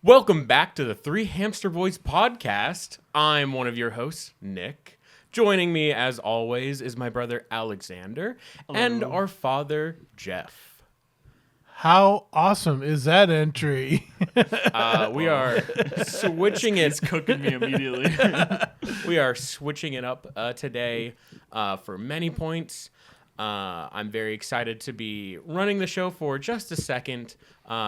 Welcome back to the Three Hamster Boys podcast. I'm one of your hosts, Nick. Joining me, as always, is my brother, Alexander, and our father, Jeff. How awesome is that entry? We are switching it. It's cooking me immediately. We are switching it up today for many points. I'm very excited to be running the show for just a second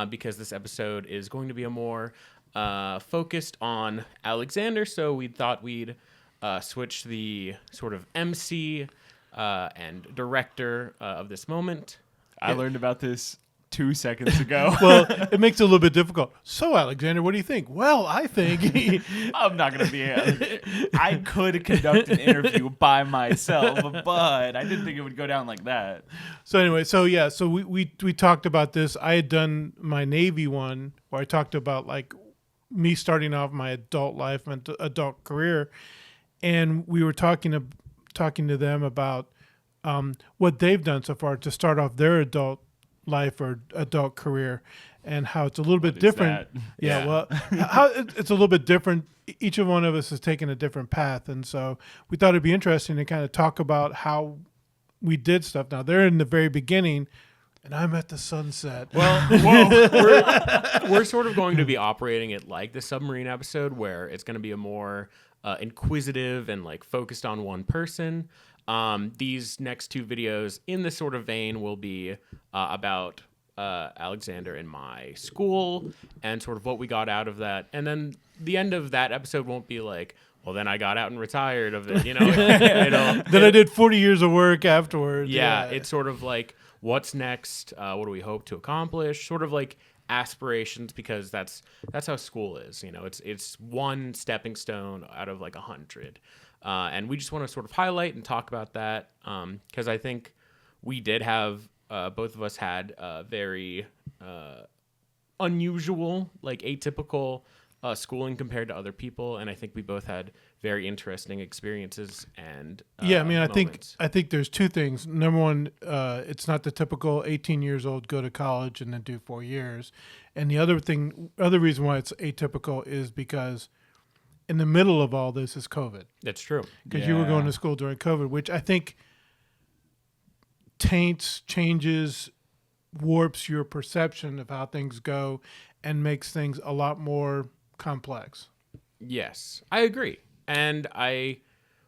because this episode is going to be a more focused on Alexander. So we thought we'd switch the sort of MC and director of this moment. I learned about this 2 seconds ago. Well, it makes it a little bit difficult. So, Alexander, what do you think? Well, I think... I'm not going to be I could conduct an interview by myself, but I didn't think it would go down like that. So anyway, so we talked about this. I had done my Navy one where I talked about like me starting off my adult life and adult career, and we were talking to them about what they've done so far to start off their adult life or adult career, and how it's a little bit different. Yeah. Well, how it's a little bit different. Each of one of us has taken a different path, and so we thought it'd be interesting to kind of talk about how we did stuff. Now they're in the very beginning, and I'm at the sunset. Well, we're sort of going to be operating it like the submarine episode, where it's going to be a more inquisitive and like focused on one person. These next two videos in this sort of vein will be about Alexander and my school and sort of what we got out of that. And then the end of that episode won't be like, well, then I got out and retired of it, you know? Then I did 40 years of work afterwards. Yeah, it's sort of like, what's next? What do we hope to accomplish? Sort of like aspirations, because that's how school is. You know, it's one stepping stone out of like 100. And we just want to sort of highlight and talk about that because I think we did have, both of us had very unusual, like atypical schooling compared to other people. And I think we both had very interesting experiences and moments. I think there's two things. Number one, it's not the typical 18 years old, go to college and then do 4 years. And the other reason why it's atypical is because in the middle of all this is COVID. That's true. Because you were going to school during COVID, which I think taints, changes, warps your perception of how things go and makes things a lot more complex. Yes, I agree. And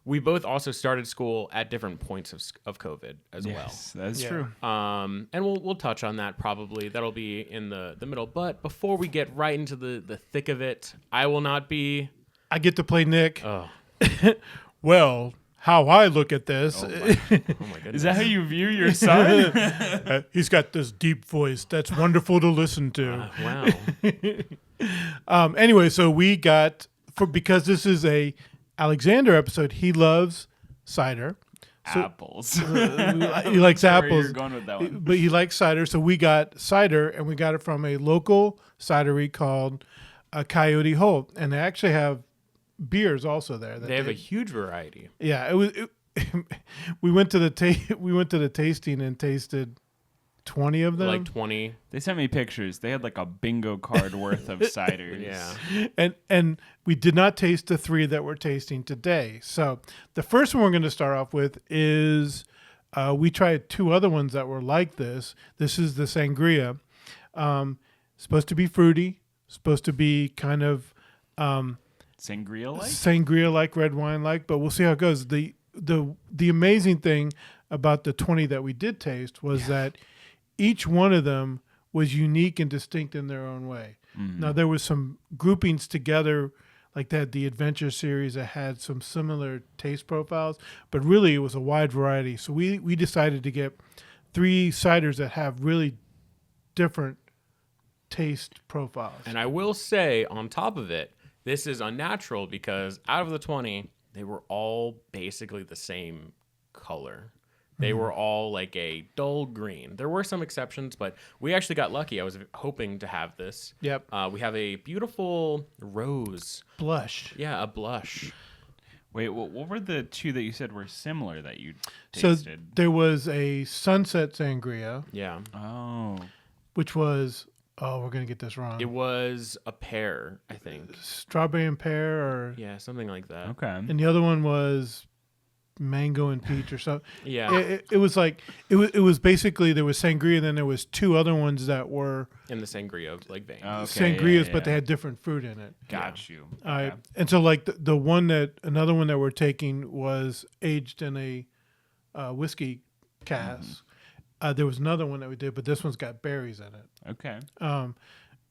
we both also started school at different points of COVID as well. That's true. And we'll touch on that probably. That'll be in the middle. But before we get right into the thick of it, I will not be... I get to play Nick. Oh. Well, how I look at this. Oh my goodness. Is that how you view your son? He's got this deep voice that's wonderful to listen to. Wow. Anyway, so we got, because this is a Alexander episode, he loves cider. So, apples. He likes apples. Where you're going with that one. But he likes cider, so we got cider, and we got it from a local cidery called Coyote, and they actually have beers also there. They have a huge variety. Yeah, we went to the tasting and tasted 20 of them. Like 20. They sent me pictures. They had like a bingo card worth of ciders. Yeah. And we did not taste the 3 that we're tasting today. So the first one we're going to start off with is we tried 2 other ones that were like this. This is the sangria. Supposed to be fruity. Supposed to be kind of sangria-like, red wine-like, but we'll see how it goes. The amazing thing about the 20 that we did taste was that each one of them was unique and distinct in their own way. Mm-hmm. Now, there was some groupings together, like they had the Adventure series that had some similar taste profiles, but really it was a wide variety. So we decided to get 3 ciders that have really different taste profiles. And I will say, on top of it, this is unnatural because out of the 20, they were all basically the same color. They were all like a dull green. There were some exceptions, but we actually got lucky. I was hoping to have this. Yep. We have a beautiful rose. Blush. Yeah, a blush. Wait, what were the 2 that you said were similar that you So tasted? there was a sunset sangria, Yeah. Oh. which was Oh, we're gonna get this wrong. It was a pear, I think. Strawberry and pear, or Yeah, something like that. Okay. and the other one was mango and peach or something. Yeah, It was like it was basically there was sangria, and then there was two other ones that were in the sangria like vein. Okay, sangrias, yeah, but they yeah. had different fruit in it. Got you. All right. Okay. And so like another one that we're taking was aged in a whiskey cask. There was another one that we did, but this one's got berries in it. Okay.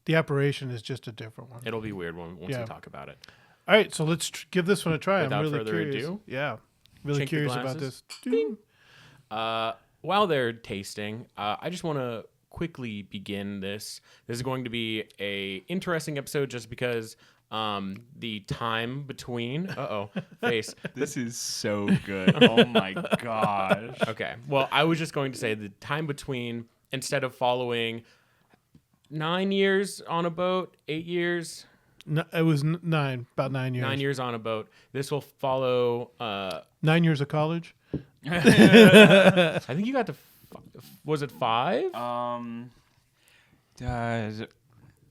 The apparition is just a different one. It'll be weird once Yeah. we talk about it. All right, so let's give this one a try. Without I'm really further curious. ado, Yeah, really chink the curious about glasses. this. While they're tasting, I just want to quickly begin this. This is going to be a interesting episode just because the time between face. This is so good. Oh my gosh. Okay. Well, I was just going to say the time between, instead of following 9 years on a boat, 8 years, No, it was about 9 years. 9 years on a boat. This will follow. 9 years of college. I think you got to. Was it 5?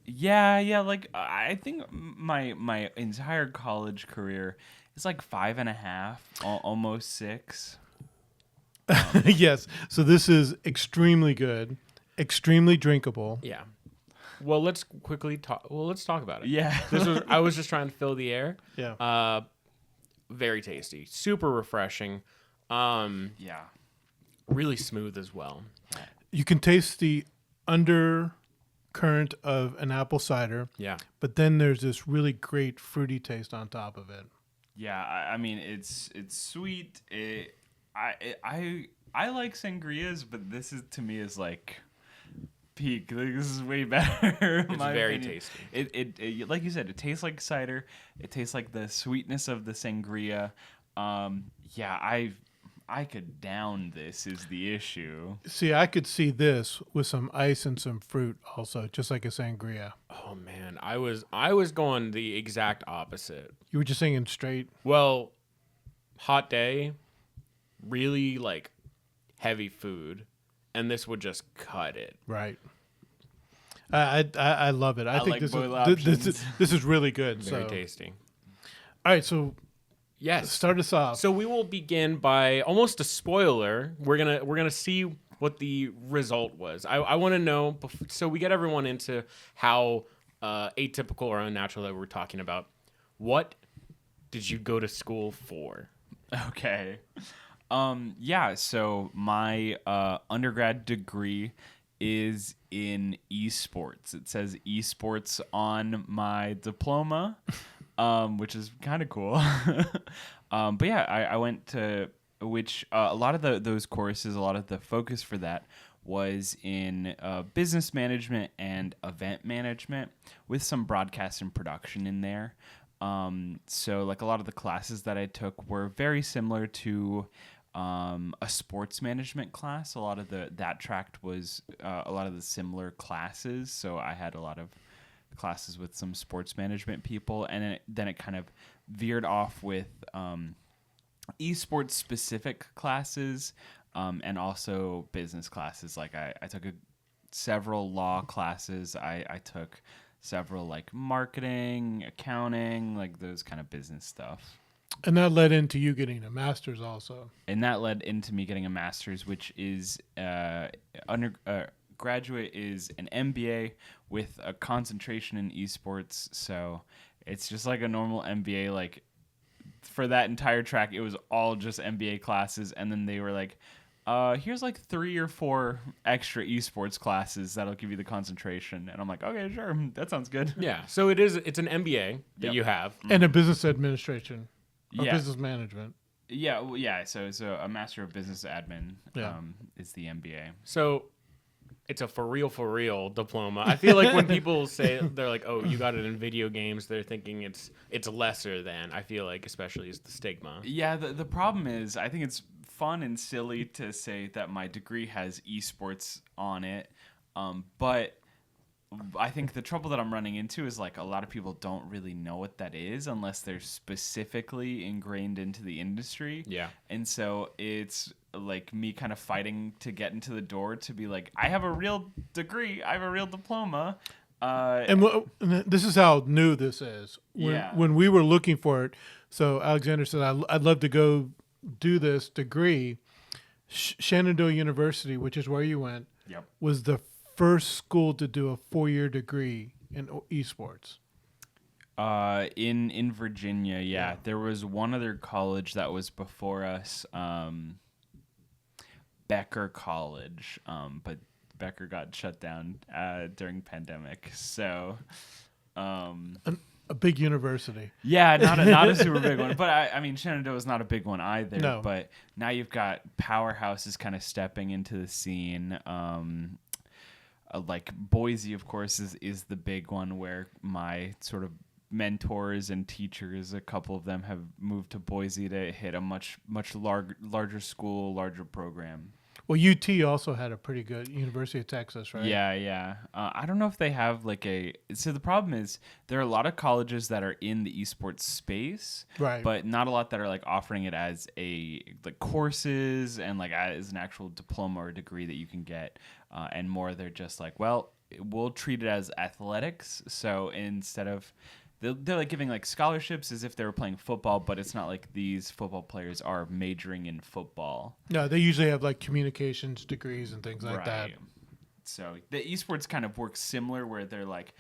Yeah. Like I think my entire college career is like 5.5, almost 6. Yes. So this is extremely good, extremely drinkable. Yeah. Well, let's quickly talk. Well, let's talk about it. Yeah. I was just trying to fill the air. Yeah. Very tasty, super refreshing. Yeah. Really smooth as well. You can taste the undercurrent of an apple cider, Yeah. but then there's this really great fruity taste on top of it. Yeah, I mean it's sweet. I like sangrias, but this is to me is like peak. Like, this is way better. It's very tasty. It like you said, it tastes like cider. It tastes like the sweetness of the sangria. Yeah, I could down this is the issue. See, I could see this with some ice and some fruit also, just like a sangria. Oh man, I was going the exact opposite. You were just saying straight. Well, hot day, really like heavy food, and this would just cut it. Right. I love it. I think like this both is this is really good. Very So, tasty. all right, so Yes. start us off. So we will begin by almost a spoiler. We're gonna see what the result was. I want to know. So we get everyone into how atypical or unnatural that we're talking about. What did you go to school for? Okay. Yeah, so my undergrad degree is in esports. It says esports on my diploma, which is kind of cool. But yeah, I went to a lot of those courses, a lot of the focus for that was in business management and event management with some broadcast and production in there. So like a lot of the classes that I took were very similar to a sports management class. A lot of that tract was a lot of the similar classes. So I had a lot of classes with some sports management people, and then it kind of veered off with esports specific classes and also business classes. Like I took several law classes. I took several like marketing, accounting, like those kind of business stuff. And that led into you getting a master's also. And that led into me getting a master's, which is graduate is an MBA with a concentration in esports. So it's just like a normal MBA. Like for that entire track, it was all just MBA classes. And then they were like, here's like 3 or 4 extra esports classes that'll give you the concentration. And I'm like, okay, sure. That sounds good. Yeah. So it's an MBA that Yep. you have. And a business administration or Yeah. business management. Yeah. Well, yeah. So a Master of Business Admin is the MBA. So it's a for real diploma. I feel like when people say they're like, "Oh, you got it in video games," they're thinking it's lesser than. I feel like especially is the stigma. Yeah. The problem is, I think it's fun and silly to say that my degree has esports on it, but I think the trouble that I'm running into is like a lot of people don't really know what that is unless they're specifically ingrained into the industry. Yeah. And so it's like me kind of fighting to get into the door to be like, I have a real degree, I have a real diploma. And this is how new this is. When we were looking for it, so Alexander said, I'd love to go do this degree. Shenandoah University, which is where you went, was the first school to do a 4-year degree in esports. In Virginia, there was one other college that was before us, Becker College, but Becker got shut down during pandemic. So, a big university. Yeah, not a super big one, but I mean Shenandoah is not a big one either. No. But now you've got powerhouses kind of stepping into the scene. Like Boise, of course, is the big one where my sort of mentors and teachers, a couple of them have moved to Boise to hit a much larger school, larger program. Well, UT also had a pretty good University of Texas, right? Yeah. I don't know if they have so the problem is there are a lot of colleges that are in the esports space, right? But not a lot that are like offering it as courses and like as an actual diploma or degree that you can get, and more they're just like, well, we'll treat it as athletics. So instead of they're like giving like scholarships as if they were playing football, but it's not like these football players are majoring in football. No, they usually have like communications degrees and things like that. So the esports kind of works similar where they're like,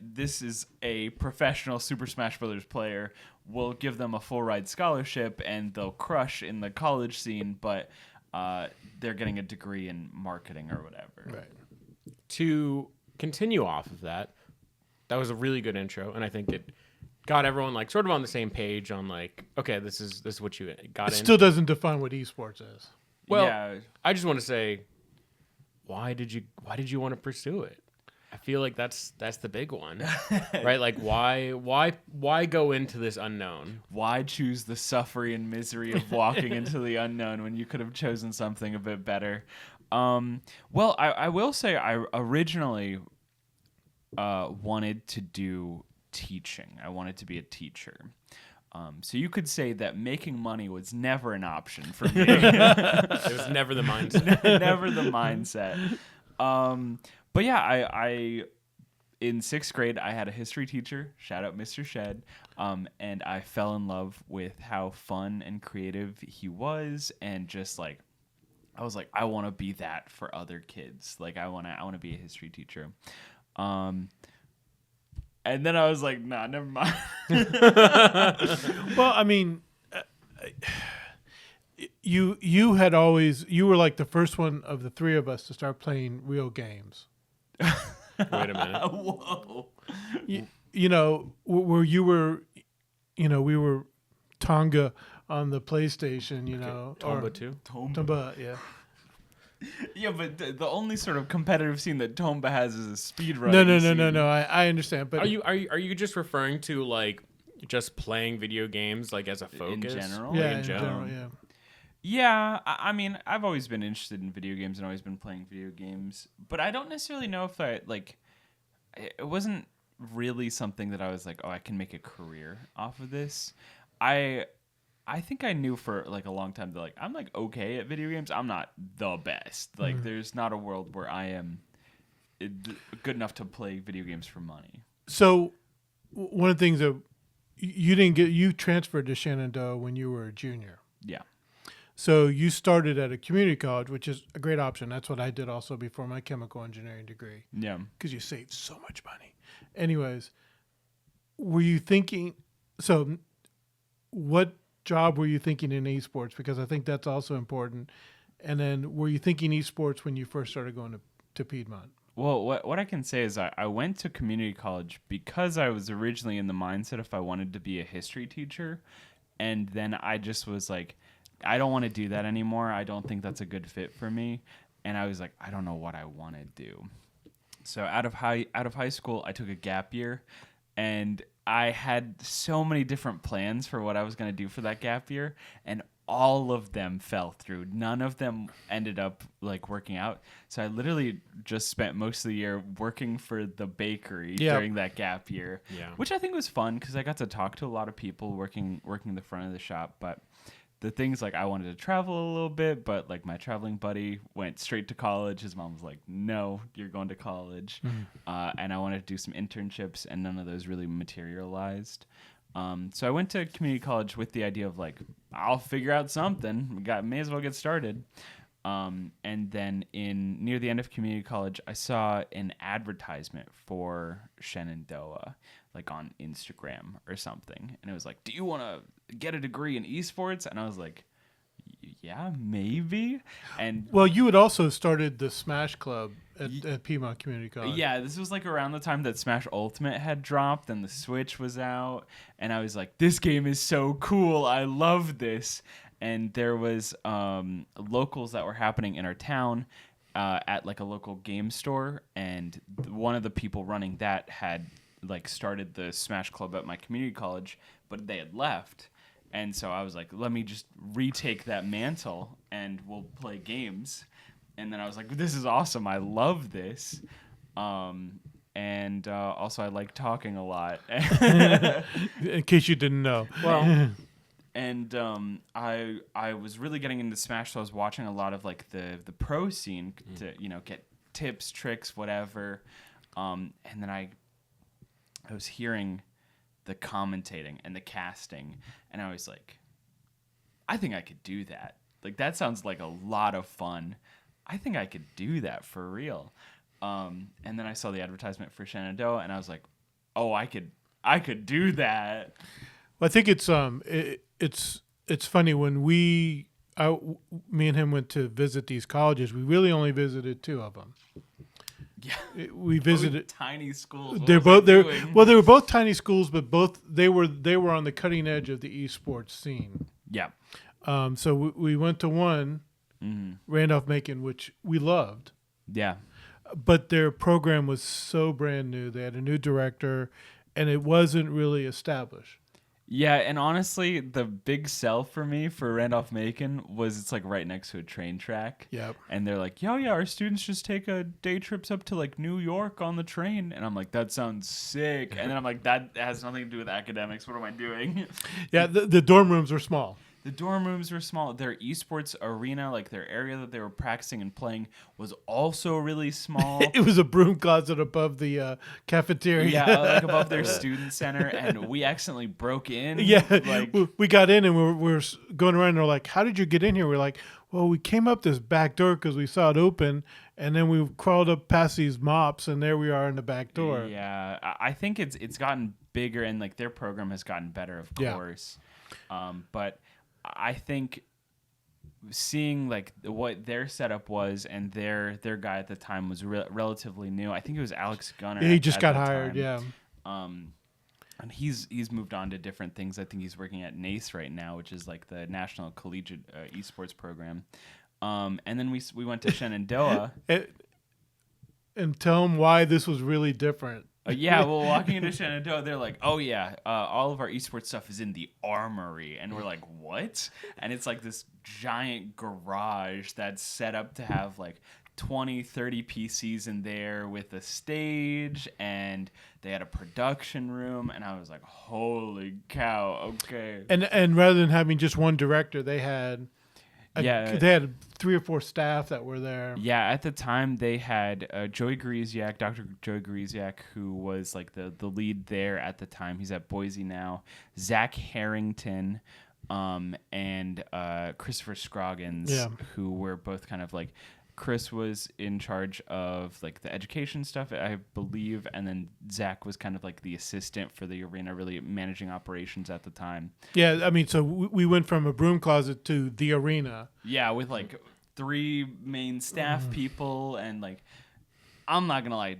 this is a professional Super Smash Brothers player. We'll give them a full ride scholarship and they'll crush in the college scene, but they're getting a degree in marketing or whatever. Right. To continue off of that was a really good intro, and I think it got everyone like sort of on the same page on like, okay, this is what you got. It still doesn't define what esports is. Well, yeah. I just want to say, why did you want to pursue it? I feel like that's the big one, right? Like why go into this unknown? Why choose the suffering and misery of walking into the unknown when you could have chosen something a bit better? Well, I will say I originally wanted to do teaching. I wanted to be a teacher. So you could say that making money was never an option for me. It was never the mindset. Never the mindset. But yeah, I in 6th grade, I had a history teacher, shout out Mr. Shed, and I fell in love with how fun and creative he was, and just like, I was like, I want to be that for other kids. Like, I want to be a history teacher. And then I was like, nah, never mind. Well, I mean, you were like the first one of the three of us to start playing real games. Wait a minute. Whoa. You know, where you were, we were Tonga on the PlayStation, Tomba too? Tomba, yeah. Yeah, but the only sort of competitive scene that Tomba has is a speedrun. No. I understand, but are you just referring to like just playing video games like as a focus in general? Yeah, like, in general, yeah. Yeah, I mean, I've always been interested in video games and always been playing video games, but I don't necessarily know if it wasn't really something that I was like, oh, I can make a career off of this. I think I knew for like a long time that like I'm like okay at video games. I'm not the best. Like there's not a world where I am good enough to play video games for money. So one of the things that you transferred to Shenandoah when you were a junior. Yeah. So you started at a community college, which is a great option. That's what I did also before my chemical engineering degree. Yeah. Because you save so much money. Anyways, were you thinking, so what job were you thinking in esports? Because I think that's also important. And then were you thinking esports when you first started going to Piedmont? Well, what I can say is I went to community college because I was originally in the mindset if I wanted to be a history teacher. And then I just was like, I don't want to do that anymore. I don't think that's a good fit for me. And I was like, I don't know what I want to do. So out of high school, I took a gap year, and I had so many different plans for what I was going to do for that gap year, and all of them fell through. None of them ended up like working out. So I literally just spent most of the year working for the bakery during that gap year, which I think was fun because I got to talk to a lot of people working the front of the shop. But the things like I wanted to travel a little bit, but like my traveling buddy went straight to college. His mom was like, "No, you're going to college," and I wanted to do some internships, and none of those really materialized. So I went to community college with the idea of like, I'll figure out something. May as well get started. And then near the end of community college, I saw an advertisement for Shenandoah, like on Instagram or something. And it was like, do you want to get a degree in esports? And I was like, yeah, maybe. And Well, you had also started the Smash Club at Piedmont Community College. yeah, this was like around the time that Smash Ultimate had dropped and the Switch was out. And I was like, this game is so cool. I love this. And there was locals that were happening in our town at like a local game store, and one of the people running that had like started the Smash Club at my community college, but they had left, and so I was like, let me just retake that mantle, and we'll play games. And then I was like, this is awesome, I love this. And also I like talking a lot. In case you didn't know. Well. And I was really getting into Smash, so I was watching a lot of like the pro scene to get tips, tricks, whatever. And then I was hearing the commentating and the casting, and I was like, I think I could do that. Like that sounds like a lot of fun. I think I could do that for real. And then I saw the advertisement for Shenandoah, and I was like, oh, I could do that. Well, I think it's funny when me and him went to visit these colleges. We really only visited 2 of them. Yeah, we visited tiny schools. They were both tiny schools, but they were on the cutting edge of the esports scene. Yeah. So we went to one, Randolph-Macon, which we loved. Yeah. But their program was so brand new. They had a new director, and it wasn't really established. Yeah, and honestly, the big sell for me for Randolph-Macon was it's like right next to a train track. Yep. And they're like, yeah, our students just take day trips up to like New York on the train. And I'm like, that sounds sick. And then I'm like, that has nothing to do with academics. What am I doing? Yeah, the dorm rooms were small. The dorm rooms were small. Their esports arena, like their area that they were practicing and playing, was also really small. It was a broom closet above the cafeteria. Yeah, like above their student center, and we accidentally broke in. Yeah, like, we got in and we were going around. And they're like, "How did you get in here?" We're like, "Well, we came up this back door because we saw it open, and then we crawled up past these mops, and there we are in the back door." Yeah, I think it's gotten bigger, and like their program has gotten better, of course. But I think seeing like what their setup was, and their guy at the time was relatively new. I think it was Alex Gunner. Yeah, he just got hired. Yeah. And he's moved on to different things. I think he's working at NACE right now, which is like the National Collegiate Esports Program. And then we went to Shenandoah. And tell him why this was really different. Yeah, well, walking into Shenandoah, they're like, oh, yeah, all of our esports stuff is in the armory. And we're like, what? And it's like this giant garage that's set up to have like 20, 30 PCs in there with a stage, and they had a production room. And I was like, holy cow, okay. And rather than having just one director, they had... they had 3 or 4 staff that were there. Yeah, at the time they had Joey Griesiak, Dr. Joey Griesiak, who was like the lead there at the time. He's at Boise now. Zach Harrington, and Christopher Scroggins, who were both kind of like... Chris was in charge of like the education stuff, I believe, and then Zach was kind of like the assistant for the arena, really managing operations at the time. Yeah, I mean, so we went from a broom closet to the arena. Yeah, with like 3 main staff people, and like, I'm not gonna lie,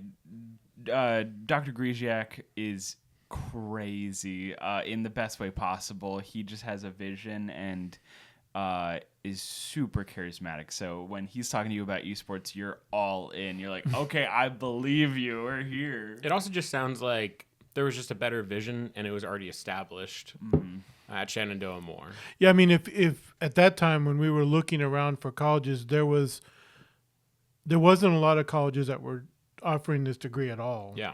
Dr. Griesiak is crazy in the best way possible. He just has a vision and is super charismatic. So when he's talking to you about esports, you're all in. You're like, okay, I believe you. We're here. It also just sounds like there was just a better vision, and it was already established at Shenandoah more. Yeah, I mean, if at that time when we were looking around for colleges, there wasn't a lot of colleges that were offering this degree at all. Yeah.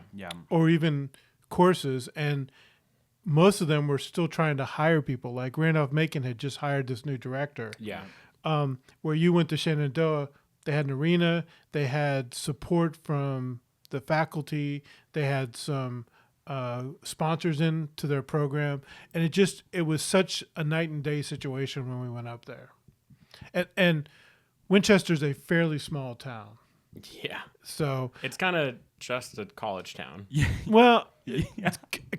Or even courses. And most of them were still trying to hire people. Like Randolph Macon had just hired this new director. Yeah. Where you went to Shenandoah, they had an arena, they had support from the faculty, they had some sponsors into their program, and it was such a night and day situation when we went up there. And Winchester's a fairly small town. Yeah. So It's kind of just a college town. well,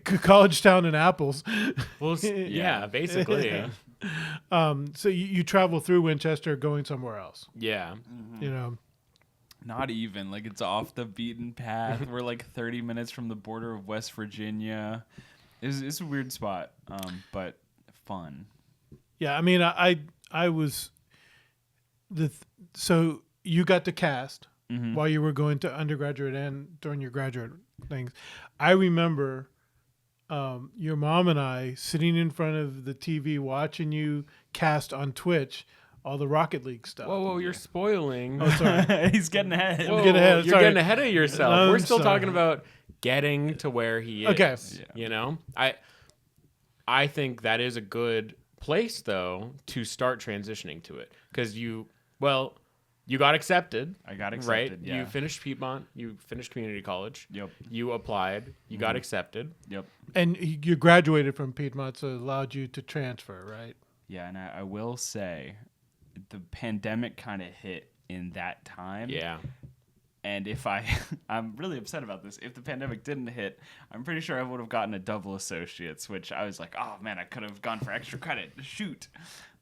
college town and apples. Well, yeah, basically. So you travel through Winchester going somewhere else. Yeah. You know, Not even. Like, it's off the beaten path. We're like 30 minutes from the border of West Virginia. It's a weird spot, but fun. yeah. I mean, I was so you got to cast while you were going to undergraduate and during your graduate things. I remember your mom and I sitting in front of the TV watching you cast on Twitch all the Rocket League stuff. Whoa, you're spoiling. Oh, sorry. He's getting ahead. Whoa, getting ahead. You're Sorry. getting ahead of yourself. I'm We're still sorry. talking about getting to where he is. Okay. Yeah. You know? I think that is a good place, though, to start transitioning to it. Because you got accepted. I got accepted, right? yeah. You finished Piedmont. You finished community college. Yep. You applied. You got accepted. Yep. And you graduated from Piedmont, so it allowed you to transfer, right? Yeah, and I will say the pandemic kind of hit in that time. Yeah. And if I'm really upset about this. If the pandemic didn't hit, I'm pretty sure I would have gotten a double associates, which I was like, oh man, I could have gone for extra credit. Shoot.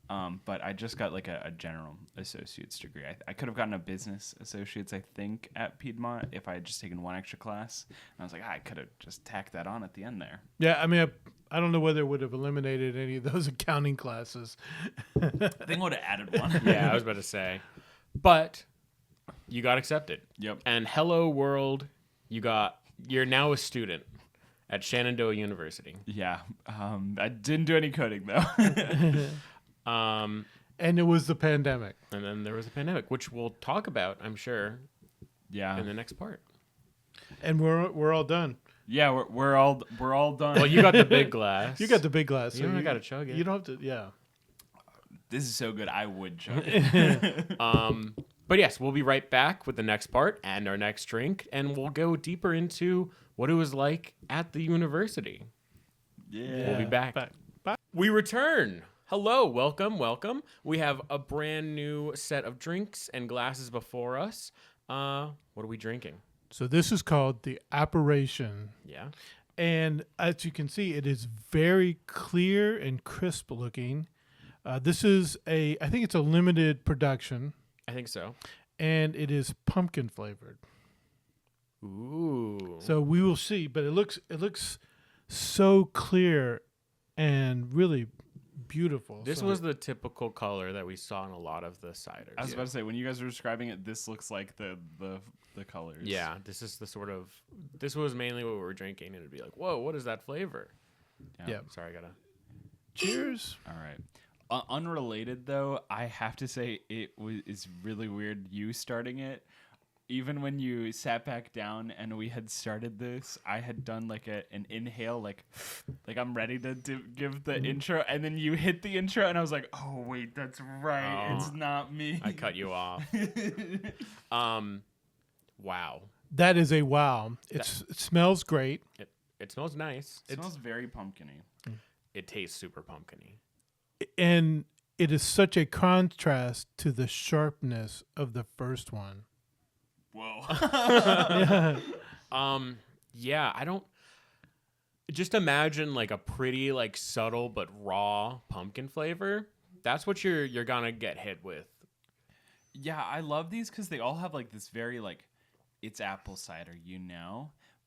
But I just got like a general associate's degree. I could have gotten a business associate's, I think, at Piedmont if I had just taken one extra class. And I was like, I could have just tacked that on at the end there. Yeah, I mean, I don't know whether it would have eliminated any of those accounting classes. I think I would have added one. Yeah, I was about to say. But you got accepted. Yep. And hello world, you're now a student at Shenandoah University. Yeah. I didn't do any coding though. And it was the pandemic. And then there was a pandemic, which we'll talk about, I'm sure, Yeah. in the next part. And we're all done. Yeah, we're all done. Well, you got the big glass. You got the big glass. You don't gotta chug it. You don't have to, yeah. This is so good. I would chug it. But yes, we'll be right back with the next part and our next drink, and we'll go deeper into what it was like at the university. Yeah. We'll be back. Bye. We return. Hello, welcome. We have a brand new set of drinks and glasses before us. What are we drinking? So this is called the Apparition. Yeah. And as you can see, it is very clear and crisp looking. This is I think it's a limited production, I think so. and it is pumpkin flavored. Ooh. So we will see, but it looks so clear and really beautiful. This So- was the typical color that we saw in a lot of the ciders. I was about to say, when you guys were describing it, this looks like the colors. Yeah, this was mainly what we were drinking, and it'd be like, whoa, what is that flavor? Yeah. Sorry, I gotta. Cheers. All right. Unrelated though, I have to say it's really weird you starting it. Even when you sat back down and we had started this, I had done like an inhale, like I'm ready to give the intro, and then you hit the intro, and I was like, oh wait, that's right, it's not me. I cut you off. Wow. That is a wow. It smells great. It smells nice. It smells very pumpkin-y. It tastes super pumpkin-y. And it is such a contrast to the sharpness of the first one. Whoa. Yeah, I don't just imagine like a pretty like subtle but raw pumpkin flavor. That's what you're gonna get hit with. Yeah, I love these because they all have like this very like, it's apple cider,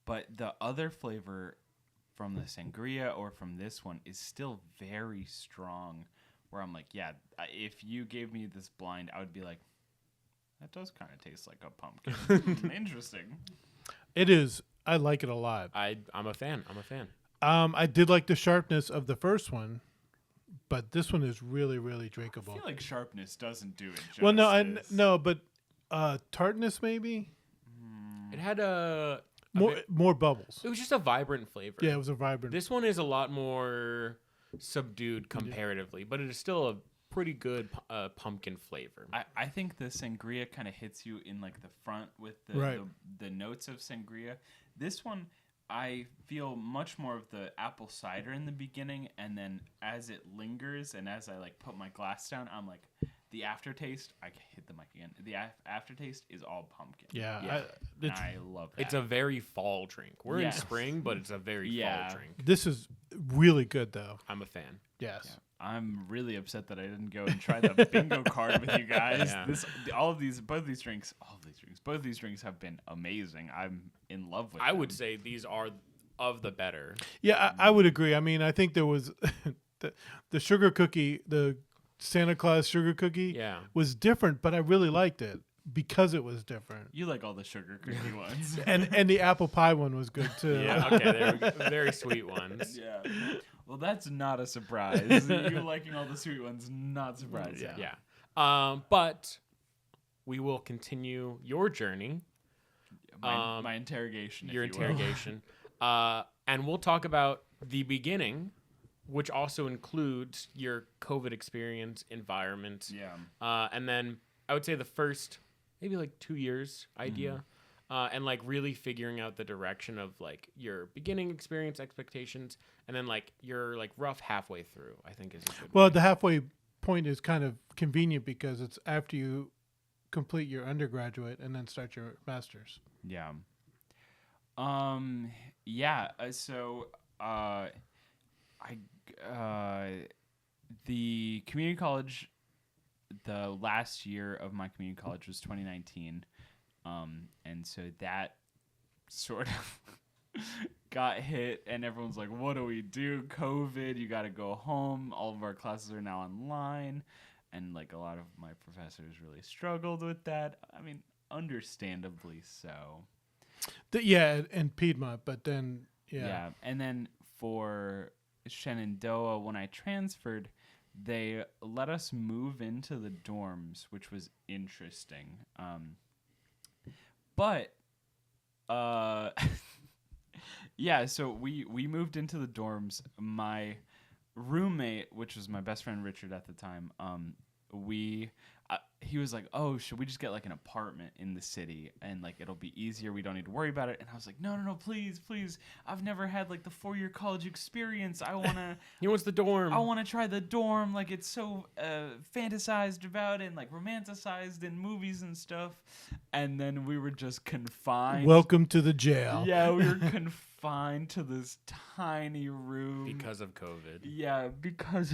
but the other flavor from the sangria or from this one is still very strong, where I'm like, yeah, if you gave me this blind, I would be like, that does kind of taste like a pumpkin. Interesting. It is. I like it a lot. I'm a fan. I did like the sharpness of the first one, but this one is really, really drinkable. I feel like sharpness doesn't do it justice. Well, no, but tartness maybe. It had a more bubbles. It was just a vibrant flavor. Yeah, it was a vibrant. This one is a lot more subdued comparatively, but it is still a pretty good pumpkin flavor. I think the sangria kind of hits you in like the front with the notes of sangria. This one, I feel much more of the apple cider in the beginning, and then as it lingers and as I like put my glass down, I'm like, the aftertaste. I hit the mic again. The aftertaste is all pumpkin. Yeah. I love that. It's a very fall drink. We're in spring, but it's a very fall drink. This is really good, though. I'm a fan. Yes. Yeah. I'm really upset that I didn't go and try the bingo card with you guys. Yeah. Both these drinks have been amazing. I'm in love with them. I would say these are of the better. Yeah, I would agree. I mean, I think there was the sugar cookie, the Santa Claus sugar cookie was different, but I really liked it because it was different. You like all the sugar cookie ones. And the apple pie one was good too. Yeah, okay, they were very sweet ones. Yeah. Well, that's not a surprise. You liking all the sweet ones, not surprising. Yeah. But we will continue your journey. My interrogation. Your interrogation. And we'll talk about the beginning, which also includes your COVID experience, environment. Yeah. And then I would say the first maybe like 2 years idea. And like really figuring out the direction of like your beginning experience expectations, and then like your like rough halfway through, I think is a good way. The halfway point is kind of convenient because it's after you complete your undergraduate and then start your master's. Yeah. The community college, the last year of my community college was 2019. And so that sort of got hit and everyone's like, what do we do? COVID, you got to go home. All of our classes are now online. And like a lot of my professors really struggled with that. I mean, understandably so. And Piedmont, but then, Yeah. And then for Shenandoah, when I transferred, they let us move into the dorms, which was interesting. But so we moved into the dorms. My roommate, which was my best friend Richard at the time, he was like, oh, should we just get like an apartment in the city and like it'll be easier, we don't need to worry about it. And I was like, no, please, I've never had like the 4-year college experience. I want to He wants the dorm. I want to try the dorm. Like it's so fantasized about and like romanticized in movies and stuff. And then we were just confined. Welcome to the jail. Yeah, we were confined to this tiny room because of COVID. Yeah, because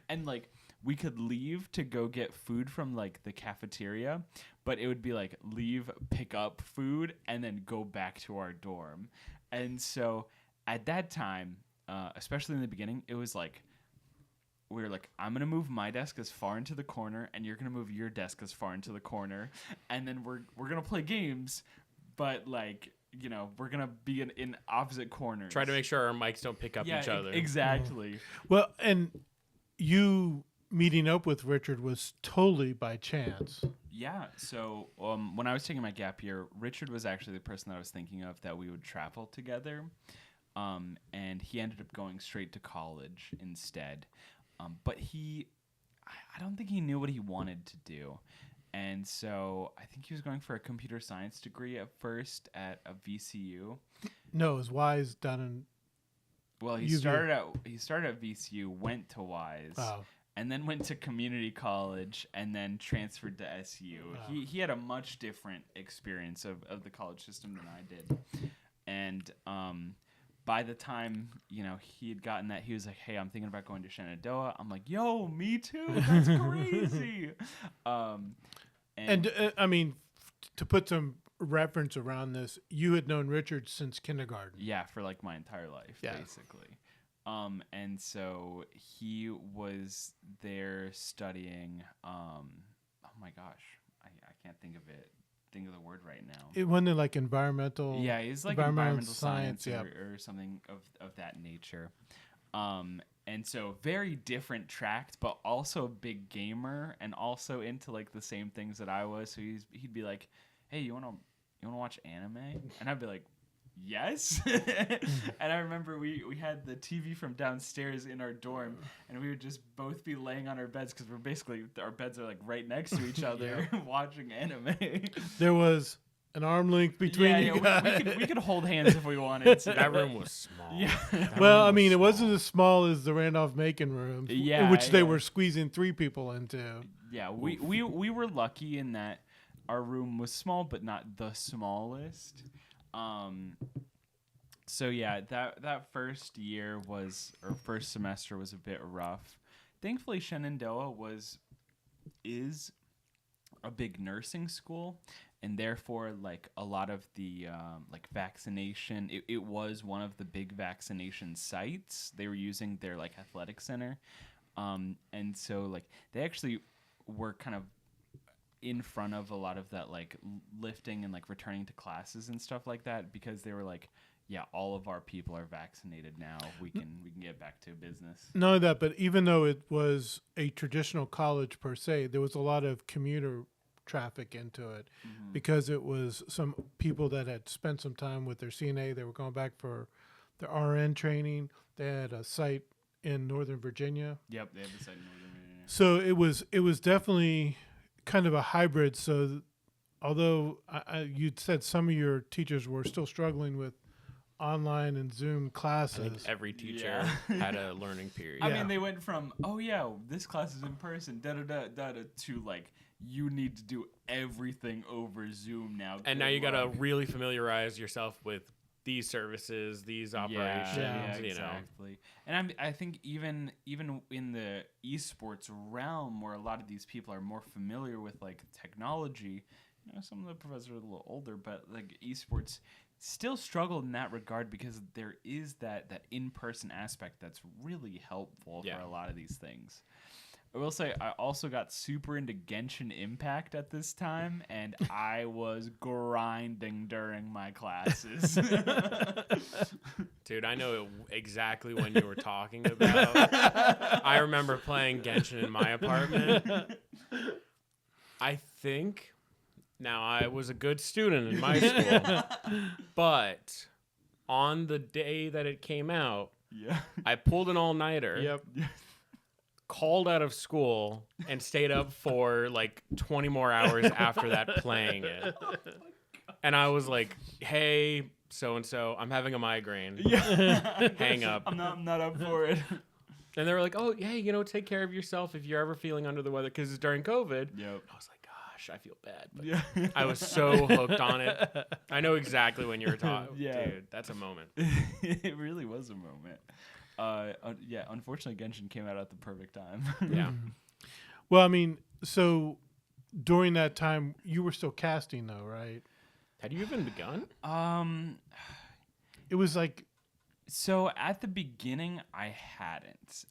and like we could leave to go get food from like the cafeteria, but it would be like leave, pick up food, and then go back to our dorm. And so at that time, especially in the beginning, it was like we were like, I'm gonna move my desk as far into the corner, and you're gonna move your desk as far into the corner, and then we're gonna play games, but like, you know, we're gonna be in opposite corners. Try to make sure our mics don't pick up each other. Exactly. Well, and you meeting up with Richard was totally by chance. Yeah. So when I was taking my gap year, Richard was actually the person that I was thinking of that we would travel together. And he ended up going straight to college instead. But I don't think he knew what he wanted to do. And so I think he was going for a computer science degree at first at a VCU. No, it was Wise down in. Well, he started at VCU, went to Wise. Wow. And then went to community college and then transferred to SU. Wow. He had a much different experience of the college system than I did. And by the time, you know, he had gotten that, he was like, hey, I'm thinking about going to Shenandoah. I'm like, yo, me too. That's crazy. I mean, to put some reference around this, you had known Richard since kindergarten. Yeah, for like my entire life, basically. And so he was there studying, oh my gosh, I can't think of the word right now. It wasn't like environmental. Yeah, he's like environmental science or something of that nature. And so very different tract, but also a big gamer and also into like the same things that I was. So he'd be like, hey, you want to watch anime? And I'd be like, yes. And I remember we had the TV from downstairs in our dorm, and we would just both be laying on our beds because we're basically, our beds are like right next to each other watching anime. There was an arm length between you guys. We could hold hands if we wanted to. That room was small. Yeah. Well, I mean, it wasn't as small as the Randolph-Macon rooms, Yeah, which they yeah. were squeezing 3 people into. Yeah, we were lucky in that our room was small, but not the smallest. So yeah, that first year first semester was a bit rough. Thankfully, Shenandoah is a big nursing school, and therefore like a lot of the like vaccination, it was one of the big vaccination sites. They were using their like athletic center, and so like they actually were kind of in front of a lot of that like lifting and like returning to classes and stuff like that, because they were like, yeah, all of our people are vaccinated now. We can get back to business. Not only that, but even though it was a traditional college per se, there was a lot of commuter traffic into it because it was some people that had spent some time with their CNA. They were going back for their RN training. They had a site in Northern Virginia. Yep, they have the site in Northern Virginia. So it was definitely kind of a hybrid. So although you'd said some of your teachers were still struggling with online and Zoom I classes. think every teacher had a learning period. I mean, they went from, oh yeah, this class is in person, to like, you need to do everything over Zoom now. And now you got to really familiarize yourself with these services, these operations, Yeah, you know. exactly. And I think even in the esports realm, where a lot of these people are more familiar with like technology, you know, some of the professors are a little older, but like esports still struggled in that regard because there is that in-person aspect that's really helpful for a lot of these things. I will say I also got super into Genshin Impact at this time, and I was grinding during my classes. Dude, I know exactly when you were talking about. I remember playing Genshin in my apartment. I think, now I was a good student in my school, but on the day that it came out, I pulled an all-nighter. Yep. Called out of school and stayed up for like 20 more hours after that playing it. And I was like, hey, so-and-so, I'm having a migraine. Hang up. I'm not up for it. And they were like, oh, hey, you know, take care of yourself if you're ever feeling under the weather. Because it's during COVID. Yep. I was like, gosh, I feel bad. But I was so hooked on it. I know exactly when you were talking. Yeah. Dude, that's a moment. It really was a moment. Unfortunately, Genshin came out at the perfect time. Yeah. Well, I mean, so during that time, you were still casting, though, right? Had you even begun? It was like, So at the beginning, I hadn't.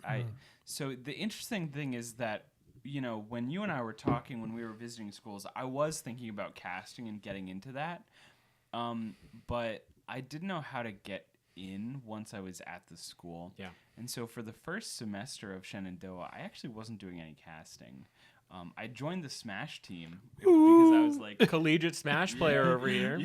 So the interesting thing is that, you know, when you and I were talking when we were visiting schools, I was thinking about casting and getting into that, but I didn't know how to get in once I was at the school. Yeah. And so for the first semester of Shenandoah, I actually wasn't doing any casting. I joined the Smash team because I was like, Collegiate Smash player over here.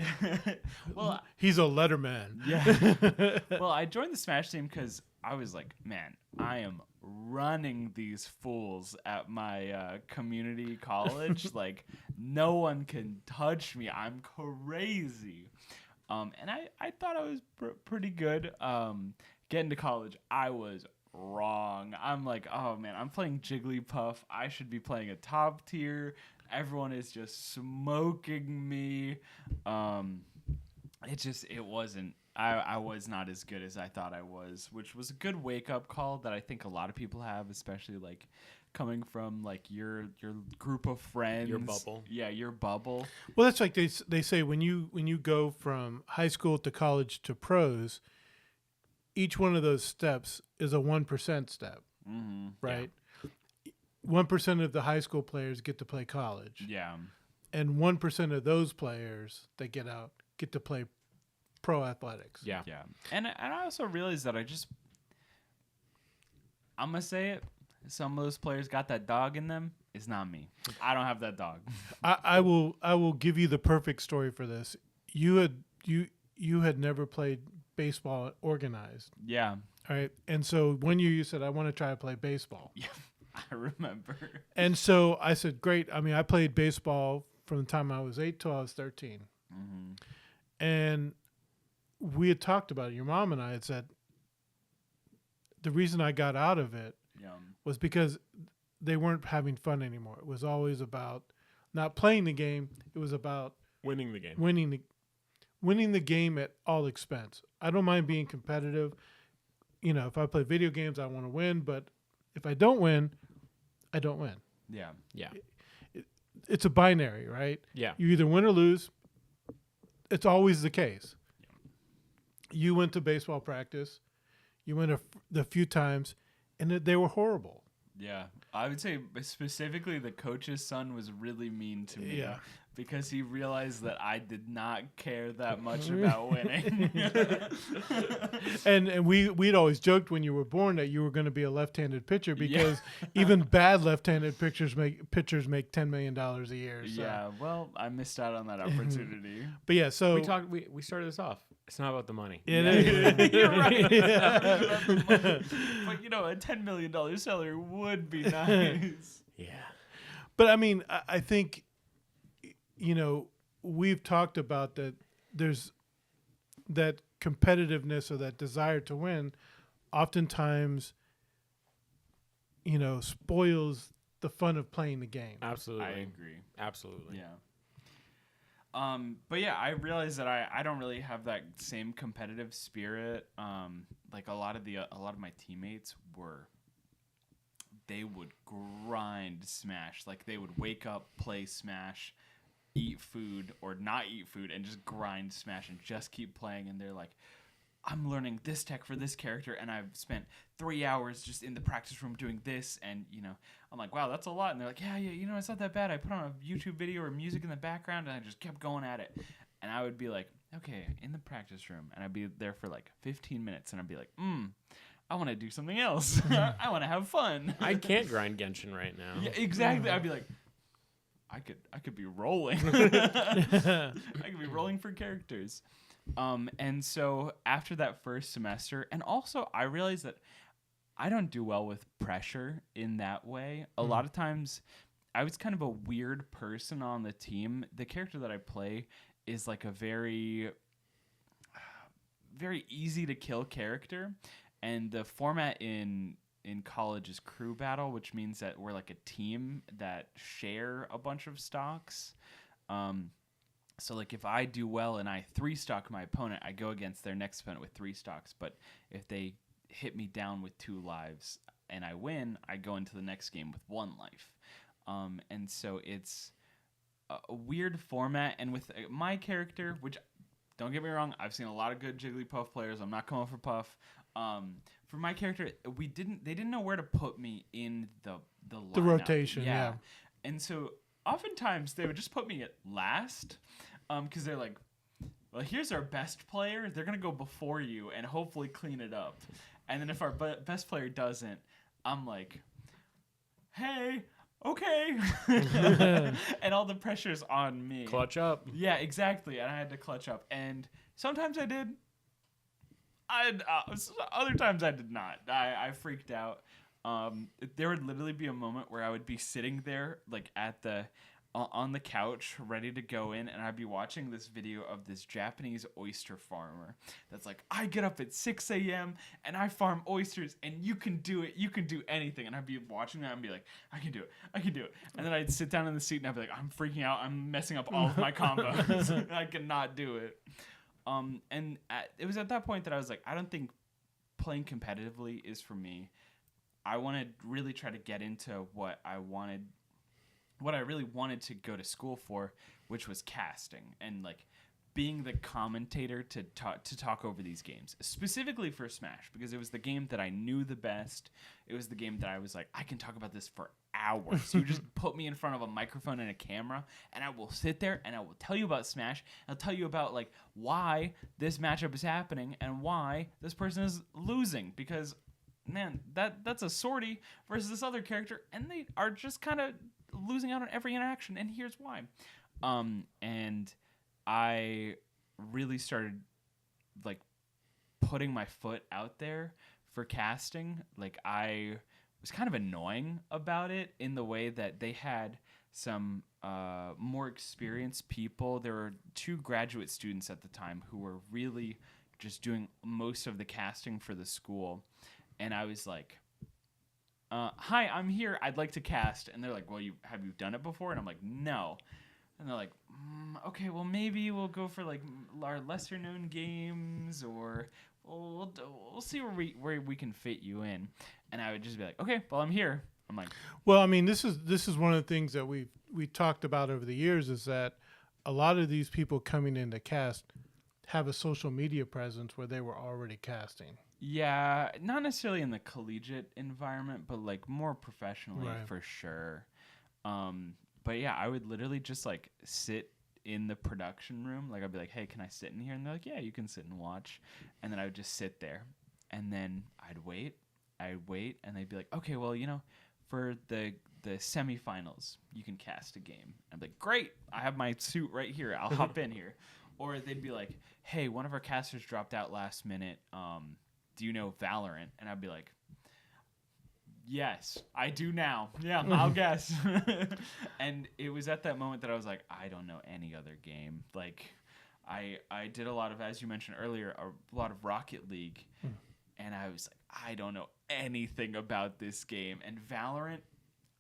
well, he's a letterman. well, I joined the Smash team because I was like, man, I am running these fools at my community college. Like, no one can touch me. I'm crazy. And I thought I was pretty good. Getting to college, I was wrong. I'm like, oh man, I'm playing Jigglypuff. I should be playing a top tier. Everyone is just smoking me. It wasn't. I was not as good as I thought I was, which was a good wake up call that I think a lot of people have, especially like coming from like your group of friends, Your bubble. Yeah, your bubble. Well, that's like they say when you go from high school to college to pros, each one of those steps is a 1% step, right? 1% of the high school players get to play college. Yeah. And 1% of those players that get out get to play pro athletics. Yeah. Yeah. And I also realized that I'm going to say it. Some of those players got that dog in them. It's not me. I don't have that dog. I will give you the perfect story for this. You you had never played baseball organized. Yeah. All right. And so one year you said, I want to try to play baseball. Yeah. I remember. And so I said, great. I mean, I played baseball from the time I was 8 till I was 13. Mm-hmm. And we had talked about it. Your mom and I had said, the reason I got out of it was because they weren't having fun anymore. It was always about not playing the game. It was about winning the game. Winning the game at all expense. I don't mind being competitive. You know, if I play video games, I want to win. But if I don't win, I don't win. Yeah. Yeah. It's a binary, right? Yeah. You either win or lose. It's always the case. You went to baseball practice. You went a few times, and they were horrible. Yeah. I would say specifically the coach's son was really mean to me. Yeah. Because he realized that I did not care that much about winning. And we'd always joked when you were born that you were going to be a left-handed pitcher because even bad left-handed pitchers make $10 million a year. So. Yeah, well, I missed out on that opportunity. But yeah, so We started this off. It's not about the money. You're right. But a $10 million salary would be nice. Yeah. But I mean, I think, we've talked about that there's that competitiveness or that desire to win oftentimes, spoils the fun of playing the game. Absolutely. I agree. Absolutely. Yeah. But yeah, I realized that I don't really have that same competitive spirit. Like a lot of my teammates they would grind Smash. Like they would wake up, play Smash, eat food or not eat food, and just grind Smash and just keep playing. And they're like, I'm learning this tech for this character, and I've spent 3 hours just in the practice room doing this. And I'm like, wow, that's a lot. And they're like, yeah, it's not that bad. I put on a YouTube video or music in the background, and I just kept going at it. And I would be like, okay, in the practice room, and I'd be there for like 15 minutes, and I'd be like, I want to do something else. I want to have fun. I can't grind Genshin right now. Yeah, exactly. I'd be like, I could be rolling. I could be rolling for characters. And so after that first semester, and also I realized that I don't do well with pressure in that way. A lot of times I was kind of a weird person on the team. The character that I play is like a very, very easy to kill character. And the format in college is crew battle, which means that we're like a team that share a bunch of stocks. So like if I do well and I 3-stock my opponent, I go against their next opponent with 3 stocks. But if they hit me down with 2 lives and I win, I go into the next game with 1 life. And so it's a weird format. And with my character, which don't get me wrong, I've seen a lot of good Jigglypuff players. I'm not coming for Puff. For my character, they didn't know where to put me in the lineup. Rotation. Yeah. And so oftentimes they would just put me at last, because they're like, well, here's our best player. They're gonna go before you and hopefully clean it up. And then if our best player doesn't, I'm like, hey, okay. And all the pressure's on me. Clutch up. Yeah, exactly. And I had to clutch up. And sometimes I did. Other times I did not. I freaked out. There would literally be a moment where I would be sitting there, like on the couch, ready to go in, and I'd be watching this video of this Japanese oyster farmer that's like, I get up at 6 a.m. and I farm oysters, and you can do it. You can do anything. And I'd be watching that and be like, I can do it. I can do it. And then I'd sit down in the seat and I'd be like, I'm freaking out. I'm messing up all of my combos. I cannot do it. It was at that point that I was like, I don't think playing competitively is for me. I want to really try to get into what I really wanted to go to school for, which was casting and like being the commentator to talk over these games, specifically for Smash, because it was the game that I knew the best. It was the game that I was like, I can talk about this for hours. You just put me in front of a microphone and a camera, and I will sit there and I will tell you about Smash. I'll tell you about like why this matchup is happening and why this person is losing, because man, that's a sortie versus this other character, and they are just kind of losing out on every interaction, and here's why. And I really started like putting my foot out there for casting. Like I was kind of annoying about it in the way that they had some more experienced people. There were 2 graduate students at the time who were really just doing most of the casting for the school. And I was like, hi, I'm here. I'd like to cast. And they're like, well, have you done it before? And I'm like, no. And they're like, okay, well, maybe we'll go for like our lesser known games, or we'll see where we can fit you in. And I would just be like, okay, well, I'm here. I'm like, well, I mean, this is one of the things that we talked about over the years, is that a lot of these people coming in to cast have a social media presence where they were already casting. yeah, not necessarily in the collegiate environment, but like more professionally, Right. for sure. But yeah, I would literally just like sit in the production room. Like I'd be like, hey, can I sit in here? And they're like, yeah, you can sit and watch. And then I would just sit there, and then I'd wait, and they'd be like, okay, well, for the semifinals, you can cast a game. I'd be like, great, I have my suit right here. I'll hop in here. Or they'd be like, hey, one of our casters dropped out last minute. Do you know Valorant? And I'd be like, yes, I do now. Yeah, I'll guess. And it was at that moment that I was like, I don't know any other game. Like, I did a lot of, as you mentioned earlier, a lot of Rocket League. And I was like, I don't know anything about this game. And Valorant,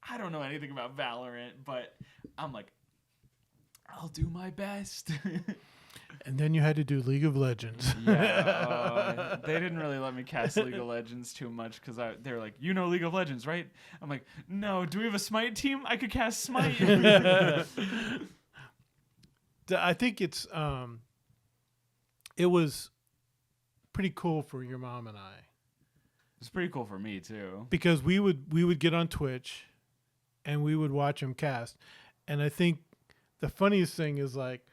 I don't know anything about Valorant. But I'm like, I'll do my best. And then you had to do League of Legends. Yeah, they didn't really let me cast League of Legends too much because they were like, League of Legends, right? I'm like, no, do we have a Smite team? I could cast Smite. I think it was pretty cool for your mom and I. It's pretty cool for me too. Because we would get on Twitch and we would watch him cast. And I think the funniest thing is like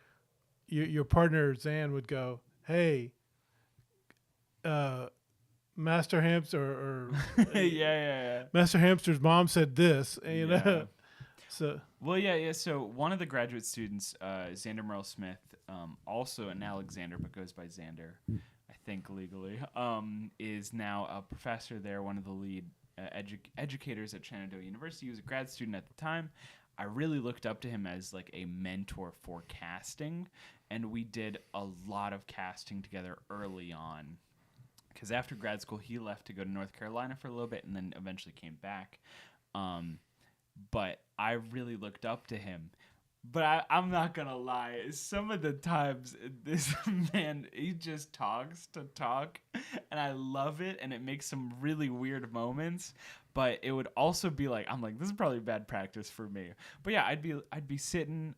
your partner Zan would go, hey, Master Hamster or yeah. Master Hamster's mom said this, and, you know. Yeah. So Well, yeah. So one of the graduate students, Xander Merle Smith, also an Alexander but goes by Xander, I think legally, is now a professor there, one of the lead educators at Shenandoah University. He was a grad student at the time. I really looked up to him as like a mentor for casting, and we did a lot of casting together early on. Because after grad school, he left to go to North Carolina for a little bit and then eventually came back. But I really looked up to him. But I'm not going to lie. Some of the times, this man, he just talks to talk. And I love it. And it makes some really weird moments. But it would also be like, I'm like, this is probably bad practice for me. But yeah, I'd be sitting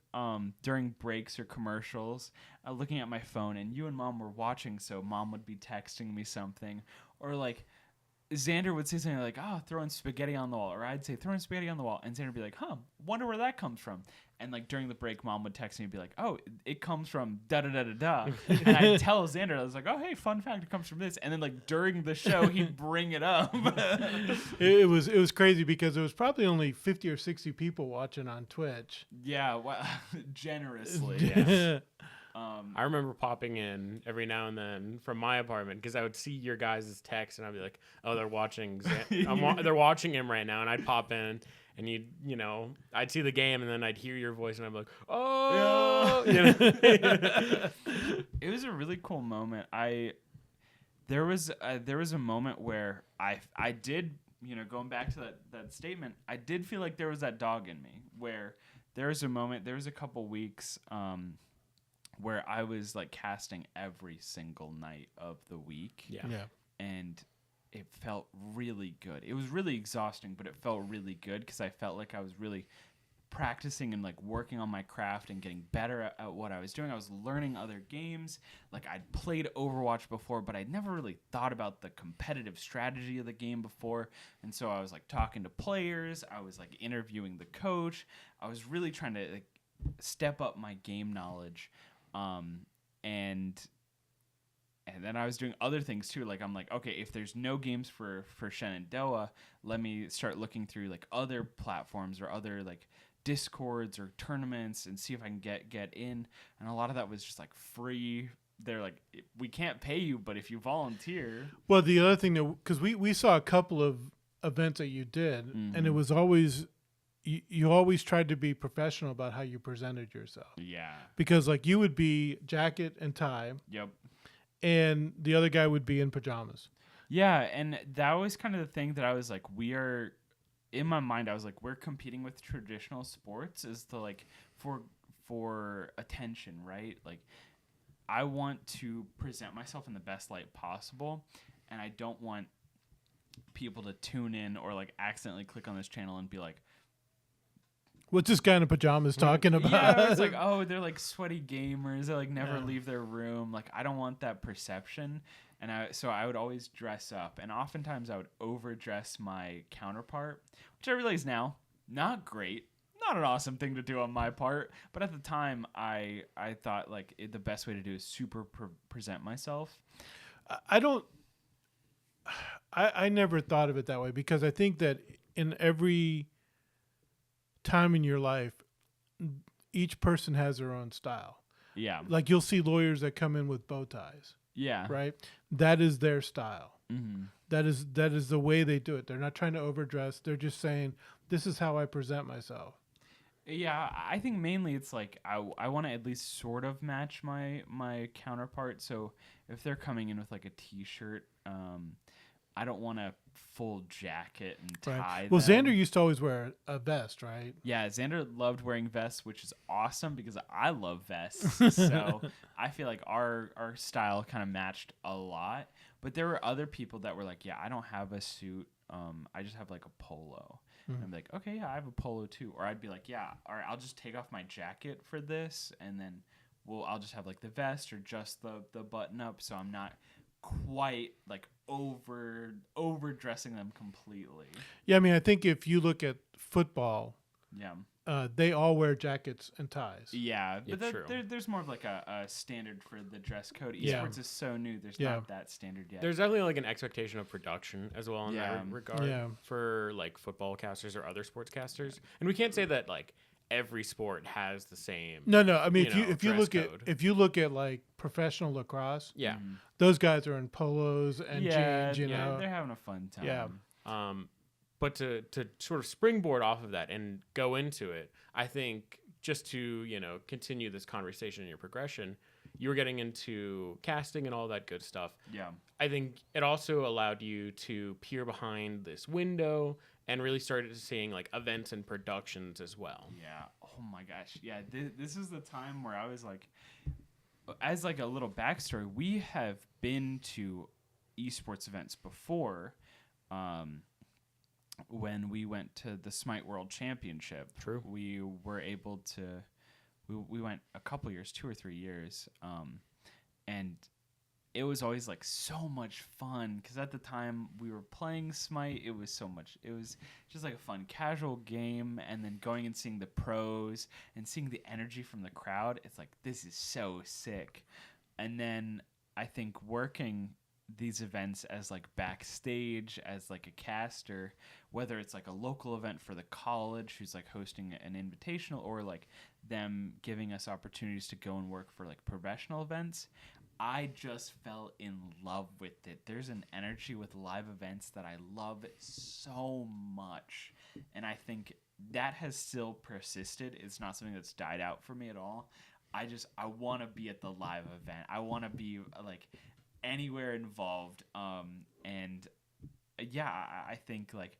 during breaks or commercials, looking at my phone. And you and Mom were watching. So Mom would be texting me something. Or like, Xander would say something like, oh, throwing spaghetti on the wall. Or I'd say, throwing spaghetti on the wall. And Xander would be like, wonder where that comes from. And like during the break, Mom would text me and be like, oh, it comes from da-da-da-da-da. And I'd tell Xander, I was like, oh, hey, fun fact, it comes from this. And then like during the show, he'd bring it up. it was crazy because there was probably only 50 or 60 people watching on Twitch. Yeah, well, generously. Yes. I remember popping in every now and then from my apartment because I would see your guys' texts and I'd be like, "Oh, they're watching. They're watching him right now." And I'd pop in and I'd see the game and then I'd hear your voice and I'd be like, "Oh!" Yeah. It was a really cool moment. There was a moment where I did, going back to that statement, I did feel like there was that dog in me where there was a couple weeks. Where I was like casting every single night of the week. Yeah. And it felt really good. It was really exhausting, but it felt really good because I felt like I was really practicing and like working on my craft and getting better at what I was doing. I was learning other games. Like I'd played Overwatch before, but I'd never really thought about the competitive strategy of the game before. And so I was like talking to players. I was like interviewing the coach. I was really trying to like step up my game knowledge. And then I was doing other things too. Like I'm like, okay, if there's no games for Shenandoah, let me start looking through like other platforms or other like Discords or tournaments and see if I can get in. And a lot of that was just like free they're like, we can't pay you, but if you volunteer. Well, the other thing that, because we saw a couple of events that you did, and it was always, you always tried to be professional about how you presented yourself. Yeah. Because like you would be jacket and tie. Yep. And the other guy would be in pajamas. Yeah, and that was kind of the thing that I was like, in my mind, I was like, we're competing with traditional sports is to like for attention, right? Like, I want to present myself in the best light possible, and I don't want people to tune in or like accidentally click on this channel and be like, what's this guy in pajamas talking about? Yeah, it's like, oh, they're like sweaty gamers. They like never leave their room. Like, I don't want that perception. And so I would always dress up. And oftentimes I would overdress my counterpart, which I realize now, not great. Not an awesome thing to do on my part. But at the time, I thought like the best way to do is super present myself. I never thought of it that way, because I think that in every time in your life, each person has their own style. Yeah. Like you'll see lawyers that come in with bow ties. Yeah. Right? That is their style. Mm-hmm. That is the way they do it. They're not trying to overdress. They're just saying, this is how I present myself. Yeah, I think mainly it's like I want to at least sort of match my counterpart. So if they're coming in with like a t-shirt, I don't want a full jacket and tie. Right. Well, them. Xander used to always wear a vest, right? Yeah, Xander loved wearing vests, which is awesome because I love vests. So I feel like our style kind of matched a lot. But there were other people that were like, yeah, I don't have a suit. I just have like a polo. And I'm like, okay, yeah, I have a polo too. Or I'd be like, yeah, all right, I'll just take off my jacket for this, and then I'll just have like the vest or just the button up, so I'm not quite like overdressing them completely. Yeah, I mean, I think if you look at football, Yeah. They all wear jackets and ties. Yeah, but It's true. there's more of like a standard for the dress code. Yeah. Esports is so new. There's Yeah. not that standard yet. There's definitely like an expectation of production as well in that regard Yeah. for like football casters or other sports casters. And we can't say that like every sport has the same. No. I mean, if you dress look code. at like professional lacrosse, Yeah. those guys are in polos and yeah, jeans. You yeah, know, they're having a fun time. Yeah. But to sort of springboard off of that and go into it, I think just to, continue this conversation in your progression, you were getting into casting and all that good stuff. Yeah. I think it also allowed you to peer behind this window and really started seeing like events and productions as well. Yeah. Oh my gosh. Yeah. This is the time where I was like, as like a little backstory, we have been to esports events before. When we went to the Smite World Championship, True. We were able to. We went a couple years, 2 or 3 years, and it was always like so much fun because at the time we were playing Smite. It was so much. It was just like a fun casual game, and then going and seeing the pros and seeing the energy from the crowd. It's like, this is so sick. And then I think working these events as like backstage as like a caster, whether it's like a local event for the college who's like hosting an invitational, or like them giving us opportunities to go and work for like professional events, I just fell in love with it. There's an energy with live events that I love so much, and I think that has still persisted. It's not something that's died out for me at all. I want to be at the live event. I want to be like anywhere involved, and I think like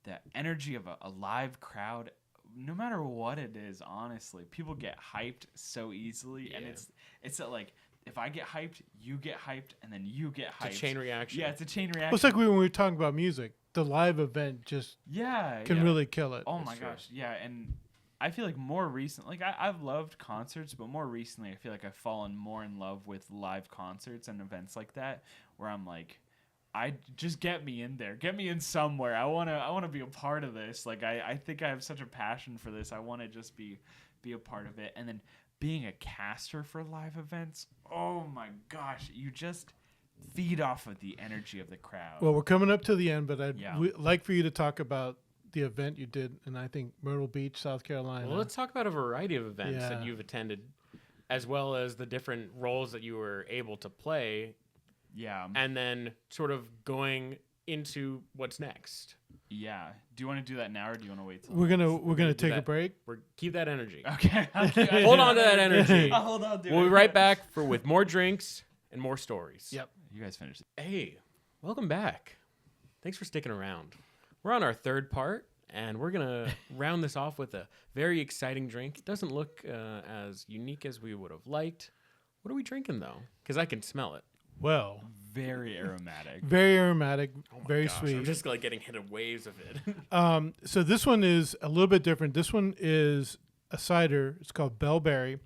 the energy of a live crowd, no matter what it is, honestly, people get hyped so easily. And it's that like, if I get hyped, you get hyped, and then you get hyped. It's a chain reaction. Yeah, it's a chain reaction. Well, it's like when we were talking about music. The live event just can really kill it. Oh my gosh, yeah. And I feel like more recent, like I've loved concerts, but more recently I feel like I've fallen more in love with live concerts and events like that, where I'm like, I just get me in there, get me in somewhere. I wanna be a part of this. Like I think I have such a passion for this. I want to just be a part of it. And then being a caster for live events, oh my gosh, you just feed off of the energy of the crowd. Well, we're coming up to the end, but I'd like for you to talk about the event you did in, I think, Myrtle Beach, South Carolina. Well, let's talk about a variety of events that you've attended as well as the different roles that you were able to play, Yeah. and then sort of going into what's next. Yeah. Do you want to do that now, or do you want to wait till We're gonna do take a that. break. Keep that energy. Okay. Hold on to that energy. I'll hold on to We'll it. be right back with more drinks and more stories. Yep. You guys finish it. Hey, welcome back. Thanks for sticking around. We're on our third part, and we're going to round this off with a very exciting drink. It doesn't look as unique as we would have liked. What are we drinking, though? Because I can smell it. Well, Very aromatic. very aromatic, very Gosh, sweet. I'm just like getting hit with waves of it. So this one is a little bit different. This one is a cider. It's called Bellberry.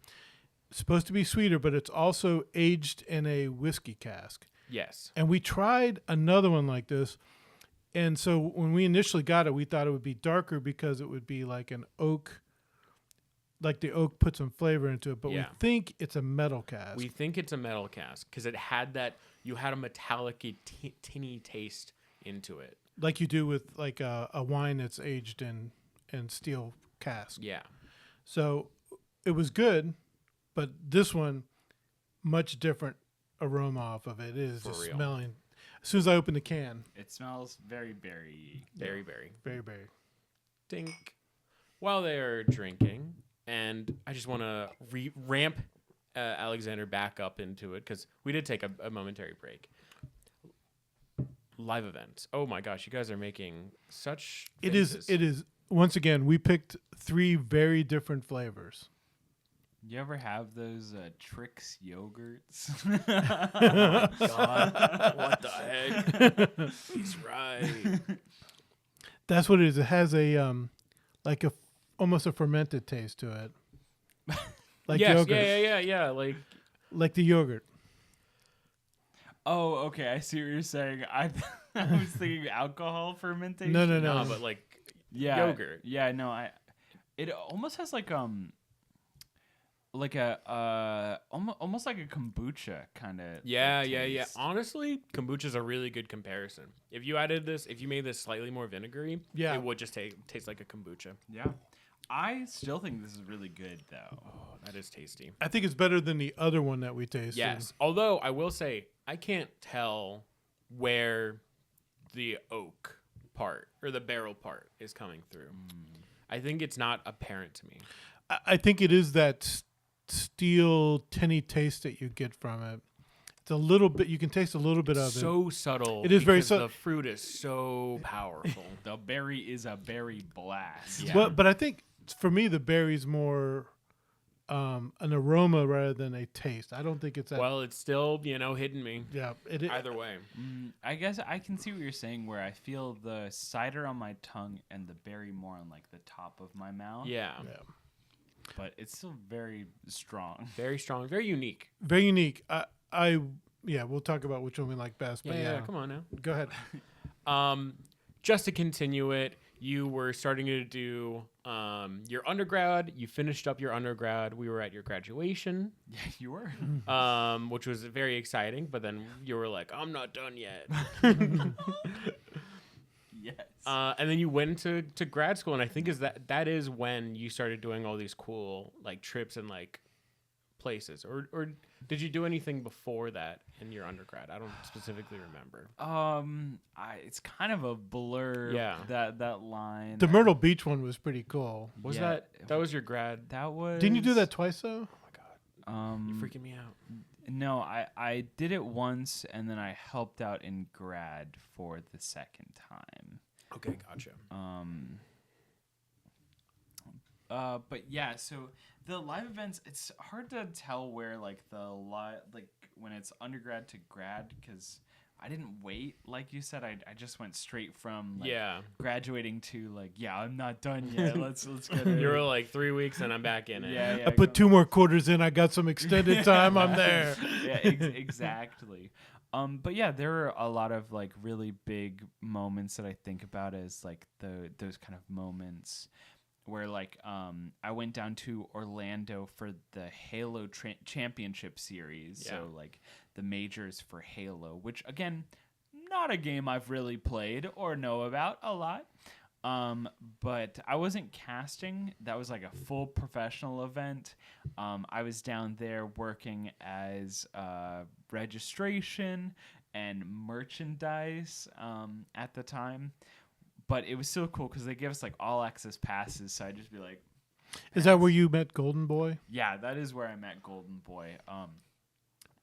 It's supposed to be sweeter, but it's also aged in a whiskey cask. Yes. And we tried another one like this. And so when we initially got it, we thought it would be darker because it would be like an oak, like the oak put some flavor into it. But Yeah. we think it's a metal cask. We think it's a metal cask because it had that, you had a metallic tinny taste into it. like you do with like a wine that's aged in steel cask. Yeah. So it was good, but this one, much different aroma off of it. It is For just real. smelling. As soon as I open the can, It smells very berry. Very, very. very, very. Dink. While they are drinking, and I just want to ramp Alexander back up into it because we did take a momentary break. Live events. Oh my gosh, you guys are making such. It faces. is. Once again, we picked 3 very different flavors. You ever have those Trix yogurts? God, what the heck? He's right. That's what it is. It has a like a almost a fermented taste to it. Like Yes, yogurt. yeah. Like the yogurt. Oh, okay. I see what you're saying. I was thinking alcohol fermentation. No. But like Yeah, yogurt. Yeah, no. It almost has like a almost like a kombucha kind of. Yeah. Honestly, kombucha is a really good comparison. If you made this slightly more vinegary, Yeah. it would just taste like a kombucha. Yeah. I still think this is really good though. Oh, that is tasty. I think it's better than the other one that we tasted. Yes. Although I will say I can't tell where the oak part or the barrel part is coming through. I think it's not apparent to me. I think it is that steel tinny taste that you get from it. It's a little bit. You can taste a little bit of it. So subtle. It is very because subtle. The fruit is so powerful. The berry is a berry blast. Yeah. But I think for me the berry's more an aroma rather than a taste. I don't think it's that. Well, it's still, hitting me. Yeah. Either way. I guess I can see what you're saying where I feel the cider on my tongue and the berry more on like the top of my mouth. Yeah. But it's still very strong. Very strong. Very unique. Very unique. We'll talk about which one we like best. But Yeah, come on now. Go ahead. Just to continue it, you were starting to do your undergrad. You finished up your undergrad. We were at your graduation, Yeah, you were. which was very exciting. But then you were like, I'm not done yet. Yes. And then you went to grad school. And I think that is when you started doing all these cool like trips and like places. Or did you do anything before that in your undergrad? I don't specifically remember. It's kind of a blur. Yeah. That line. The Myrtle Beach one was pretty cool. Was Yeah. that was your grad? That was. Didn't you do that twice though? Oh my God. You're freaking me out. No, I did it once, and then I helped out in grad for the second time. Okay, gotcha. But yeah, so the live events, it's hard to tell where like when it's undergrad to grad, because I didn't wait like you said. I just went straight from graduating to I'm not done yet. Let's get it. You were like 3 weeks and I'm back in it. Yeah. I put 2 more quarters in. I got some extended time. I'm there. Yeah, exactly. But yeah, there are a lot of like really big moments that I think about as like those kind of moments where like I went down to Orlando for the Halo Championship Series. Yeah. So like the majors for Halo, which again, not a game I've really played or know about a lot. But I wasn't casting. That was like a full professional event. I was down there working as registration and merchandise at the time. But it was so cool because they gave us like all access passes. So I'd just be like, Is that where you met Golden Boy? yeah, that is where I met Golden Boy.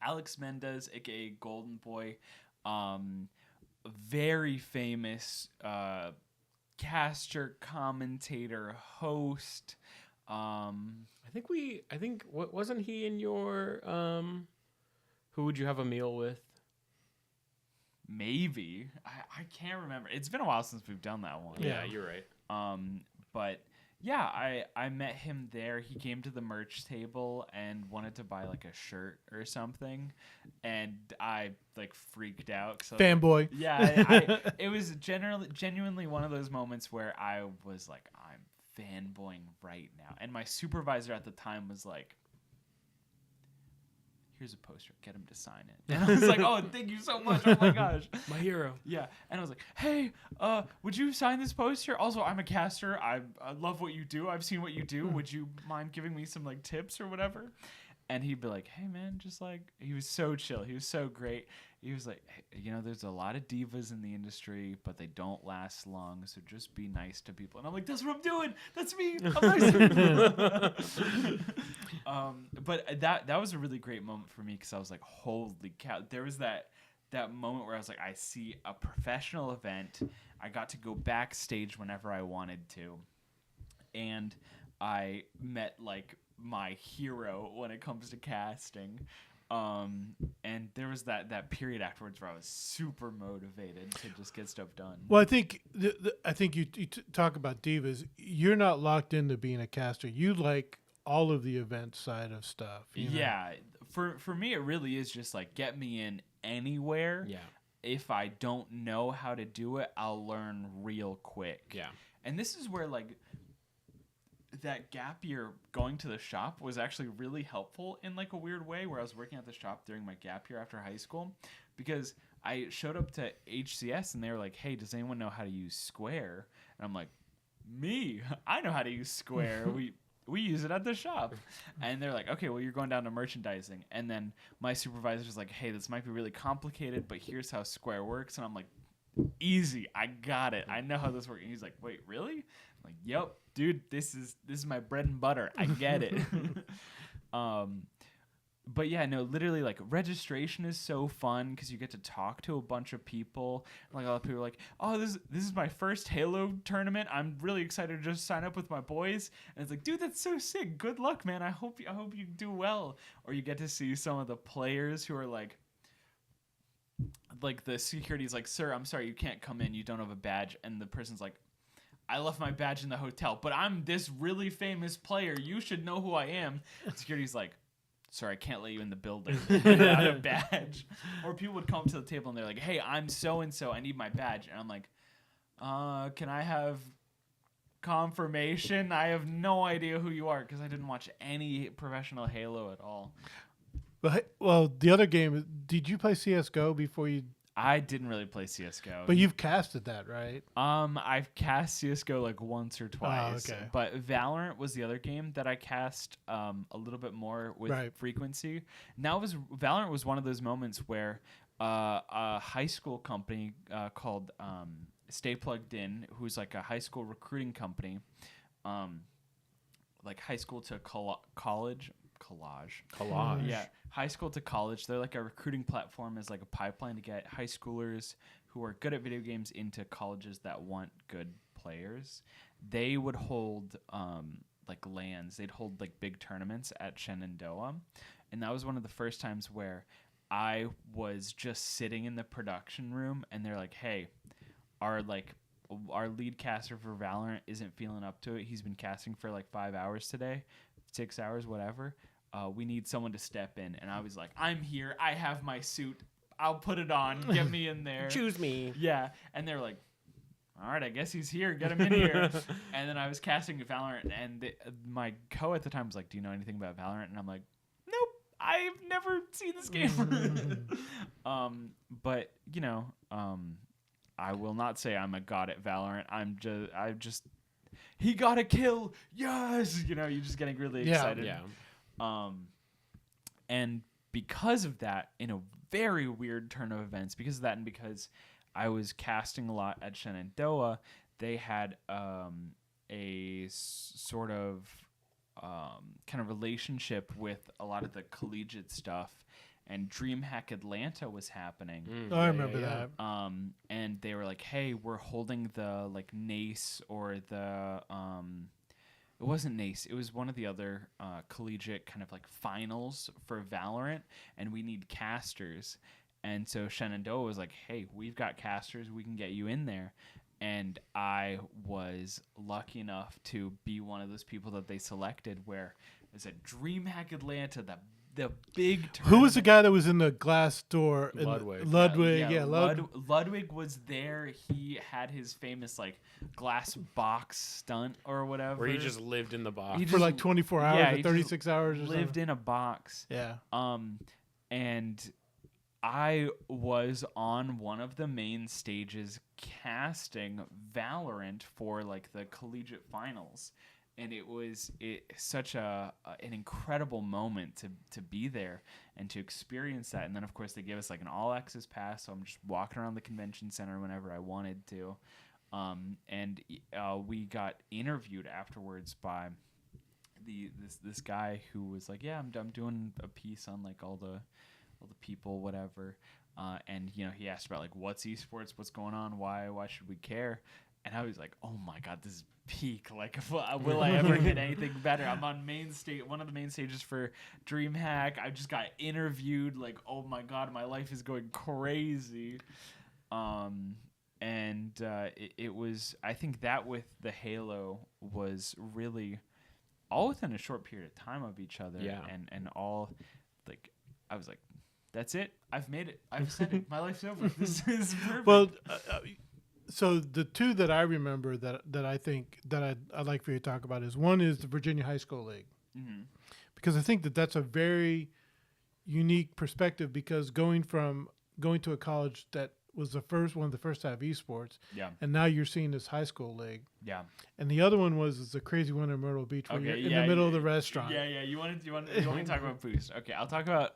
Alex Mendez, aka Golden Boy, very famous caster, commentator, host. I think wasn't he in your who would you have a meal with? Maybe I can't remember. It's been a while since we've done that one. Yeah, you're right. But yeah, I met him there. He came to the merch table and wanted to buy like a shirt or something, and I like freaked out. Fanboy. Yeah, it was genuinely one of those moments where I was like, I'm fanboying right now. And my supervisor at the time was like, here's a poster, get him to sign it. And I was like, oh, thank you so much. Oh my gosh. My hero. Yeah. And I was like, hey, would you sign this poster? Also, I'm a caster. I love what you do. I've seen what you do. Would you mind giving me some like tips or whatever? And he'd be like, hey man, just like, he was so chill. He was so great. He was like, hey, you know, there's a lot of divas in the industry, but they don't last long. So just be nice to people. And I'm like, that's what I'm doing. That's me. I'm nice to people. But that was a really great moment for me because I was like, holy cow. There was that moment where I was like, I see a professional event. I got to go backstage whenever I wanted to. And I met like my hero when it comes to casting. And there was that period afterwards where I was super motivated to just get stuff done. Well, I think you talk about divas. You're not locked into being a caster. You like all of the event side of stuff. You know? Yeah, for me, it really is just like get me in anywhere. Yeah. If I don't know how to do it, I'll learn real quick. Yeah. And this is where like that gap year going to the shop was actually really helpful in like a weird way, where I was working at the shop during my gap year after high school, because I showed up to HCS and they were like, hey, does anyone know how to use Square? And I'm like, me, I know how to use Square. We use it at the shop. And they're like, okay, well, you're going down to merchandising. And then my supervisor's like, hey, this might be really complicated, but here's how Square works. And I'm like, easy, I got it. I know how this works. And he's like, wait, really? I'm like, yep, dude, this is my bread and butter. I get it. But yeah, no, literally, like, registration is so fun because you get to talk to a bunch of people. Like, a lot of people are like, oh, this is my first Halo tournament. I'm really excited to just sign up with my boys. And it's like, dude, that's so sick. Good luck, man. I hope you do well. Or you get to see some of the players who are like the security's like, sir, I'm sorry, you can't come in. You don't have a badge. And the person's like, I left my badge in the hotel, but I'm this really famous player. You should know who I am. Security's like, sorry, I can't let you in the building without a badge. Or people would come to the table and they're like, hey, I'm so-and-so. I need my badge. And I'm like, can I have confirmation? I have no idea who you are because I didn't watch any professional Halo at all. Well, the other game, did you play CSGO before you... I didn't really play CSGO. But you've casted that, right? I've cast CSGO like once or twice. Oh, okay. But Valorant was the other game that I cast a little bit more with frequency. Now Valorant was one of those moments where a high school company called Stay Plugged In, who's like a high school recruiting company, like high school to college. Collage. Yeah, high school to college. They're like a recruiting platform, is like a pipeline to get high schoolers who are good at video games into colleges that want good players. They would hold like LANs. They'd hold like big tournaments at Shenandoah, and that was one of the first times where I was just sitting in the production room, and they're like, "Hey, our lead caster for Valorant isn't feeling up to it. He's been casting for like 5 hours today." 6 hours, whatever. We need someone to step in. And I was like, I'm here. I have my suit. I'll put it on. Get me in there. Choose me. Yeah. And they're like, all right, I guess he's here. Get him in here. And then I was casting Valorant. And my co at the time was like, do you know anything about Valorant? And I'm like, nope. I've never seen this game. But, you know, I will not say I'm a god at Valorant. I'm just he got a kill. Yes, you know, you're just getting really excited. Yeah. And because of that, in a very weird turn of events, because of that, and because I was casting a lot at Shenandoah, they had sort of kind of relationship with a lot of the collegiate stuff, and DreamHack Atlanta was happening. I remember that. And they were like, "Hey, we're holding the like NACE or the it wasn't NACE. It was one of the other collegiate kind of like finals for Valorant, and we need casters." And so Shenandoah was like, "Hey, we've got casters. We can get you in there." And I was lucky enough to be one of those people that they selected, where it was at DreamHack Atlanta, the big tournament. Who was the guy that was in the glass door? Ludwig. Ludwig, yeah. Ludwig was there. He had his famous like glass box stunt or whatever. Where he just lived in the box. For like 24 hours yeah, or 36 hours or something. lived in a box. Yeah. And I was on one of the main stages casting Valorant for like the collegiate finals, and it was such an incredible moment to be there and to experience that. And then of course they gave us like an all access pass, so I'm just walking around the convention center whenever I wanted to, and we got interviewed afterwards by this guy who was like, "Yeah, I'm doing a piece on like all the people, whatever," and you know, he asked about like, what's esports, what's going on, why should we care? And I was like, oh my god, this is peak. Like, will I ever get anything better? I'm on one of the main stages for DreamHack. I just got interviewed. Like, oh my god, my life is going crazy. It was, I think that with the Halo was really all within a short period of time of each other. Yeah. And all, like, I was like, that's it. I've made it. I've said it. My life's over. This is perfect. Well, so the two that I remember that I think that I'd like for you to talk about is, one is the Virginia High School League. Mm-hmm. Because I think that's a very unique perspective, because going to a college that was one of the first to have esports, Yeah. and now you're seeing this high school league. Yeah. And the other one is the crazy one in Myrtle Beach, where you're in the middle of the restaurant. Yeah. You want me to talk about Boost? Okay, I'll talk about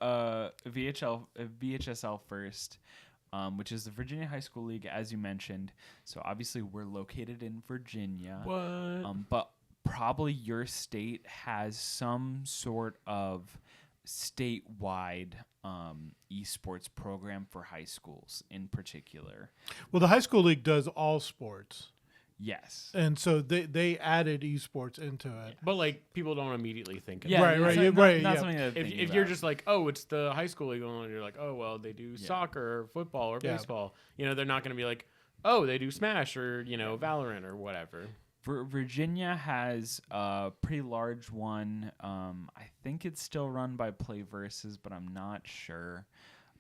VHSL first, which is the Virginia High School League, as you mentioned. So obviously we're located in Virginia. What? But probably your state has some sort of statewide esports program for high schools in particular. Well, the high school league does all sports. Yes. And so they added esports into it. But like people don't immediately think of Yeah, Right, it. right, Not yeah. something that If you're just like, oh, it's the high school league, and you're like, oh, well, they do soccer or football or Yeah. baseball. You know, they're not going to be like, oh, they do Smash or, you know, Valorant or whatever. Virginia has a pretty large one. I think it's still run by PlayVersus, but I'm not sure.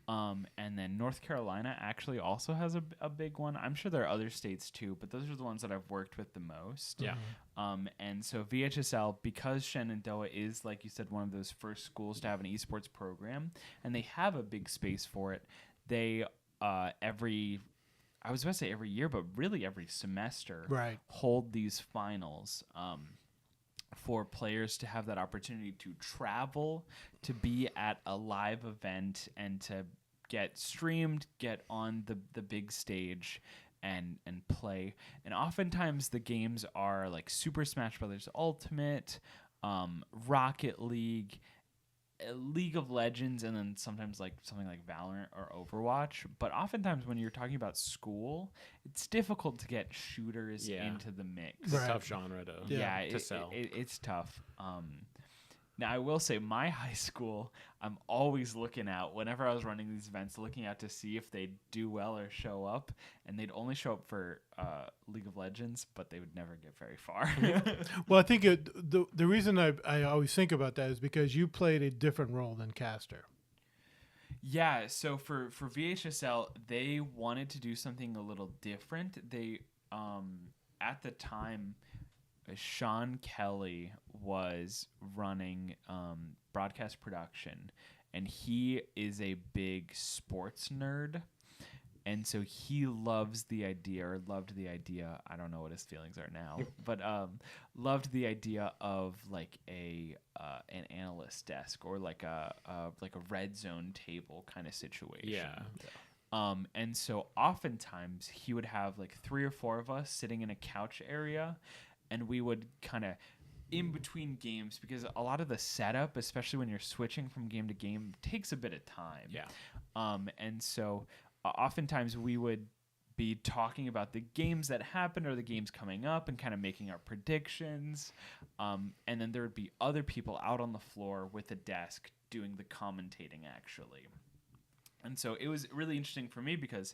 And then North Carolina actually also has a big one. I'm sure there are other states too, but those are the ones that I've worked with the most. Yeah. And so VHSL, because Shenandoah is, like you said, one of those first schools to have an esports program, and they have a big space for it, they I was about to say every year, but really every semester, Right. hold these finals for players to have that opportunity to travel, to be at a live event, and to get streamed, get on the big stage, and play. And oftentimes the games are like Super Smash Brothers Ultimate, Rocket League, League of Legends, and then sometimes like something like Valorant or Overwatch. But oftentimes when you're talking about school, it's difficult to get shooters into the mix. It's a Right. tough genre to To sell. It's tough. Now I will say my high school, I'm always looking out whenever I was running these events, looking out to see if they do well or show up, and they'd only show up for League of Legends, but they would never get very far. Well, I think the reason I always think about that is because you played a different role than caster. Yeah, so for VHSL, they wanted to do something a little different. They at the time, Sean Kelly was running broadcast production, and he is a big sports nerd. And so he loves the idea, or loved the idea. I don't know what his feelings are now, but loved the idea of like an analyst desk, or like a red zone table kind of situation. Yeah. And so oftentimes he would have like 3 or 4 of us sitting in a couch area, and we would kind of in between games, because a lot of the setup, especially when you're switching from game to game, takes a bit of time. Yeah. And so oftentimes we would be talking about the games that happened or the games coming up and kind of making our predictions. And then there would be other people out on the floor with a desk doing the commentating, actually. And so it was really interesting for me because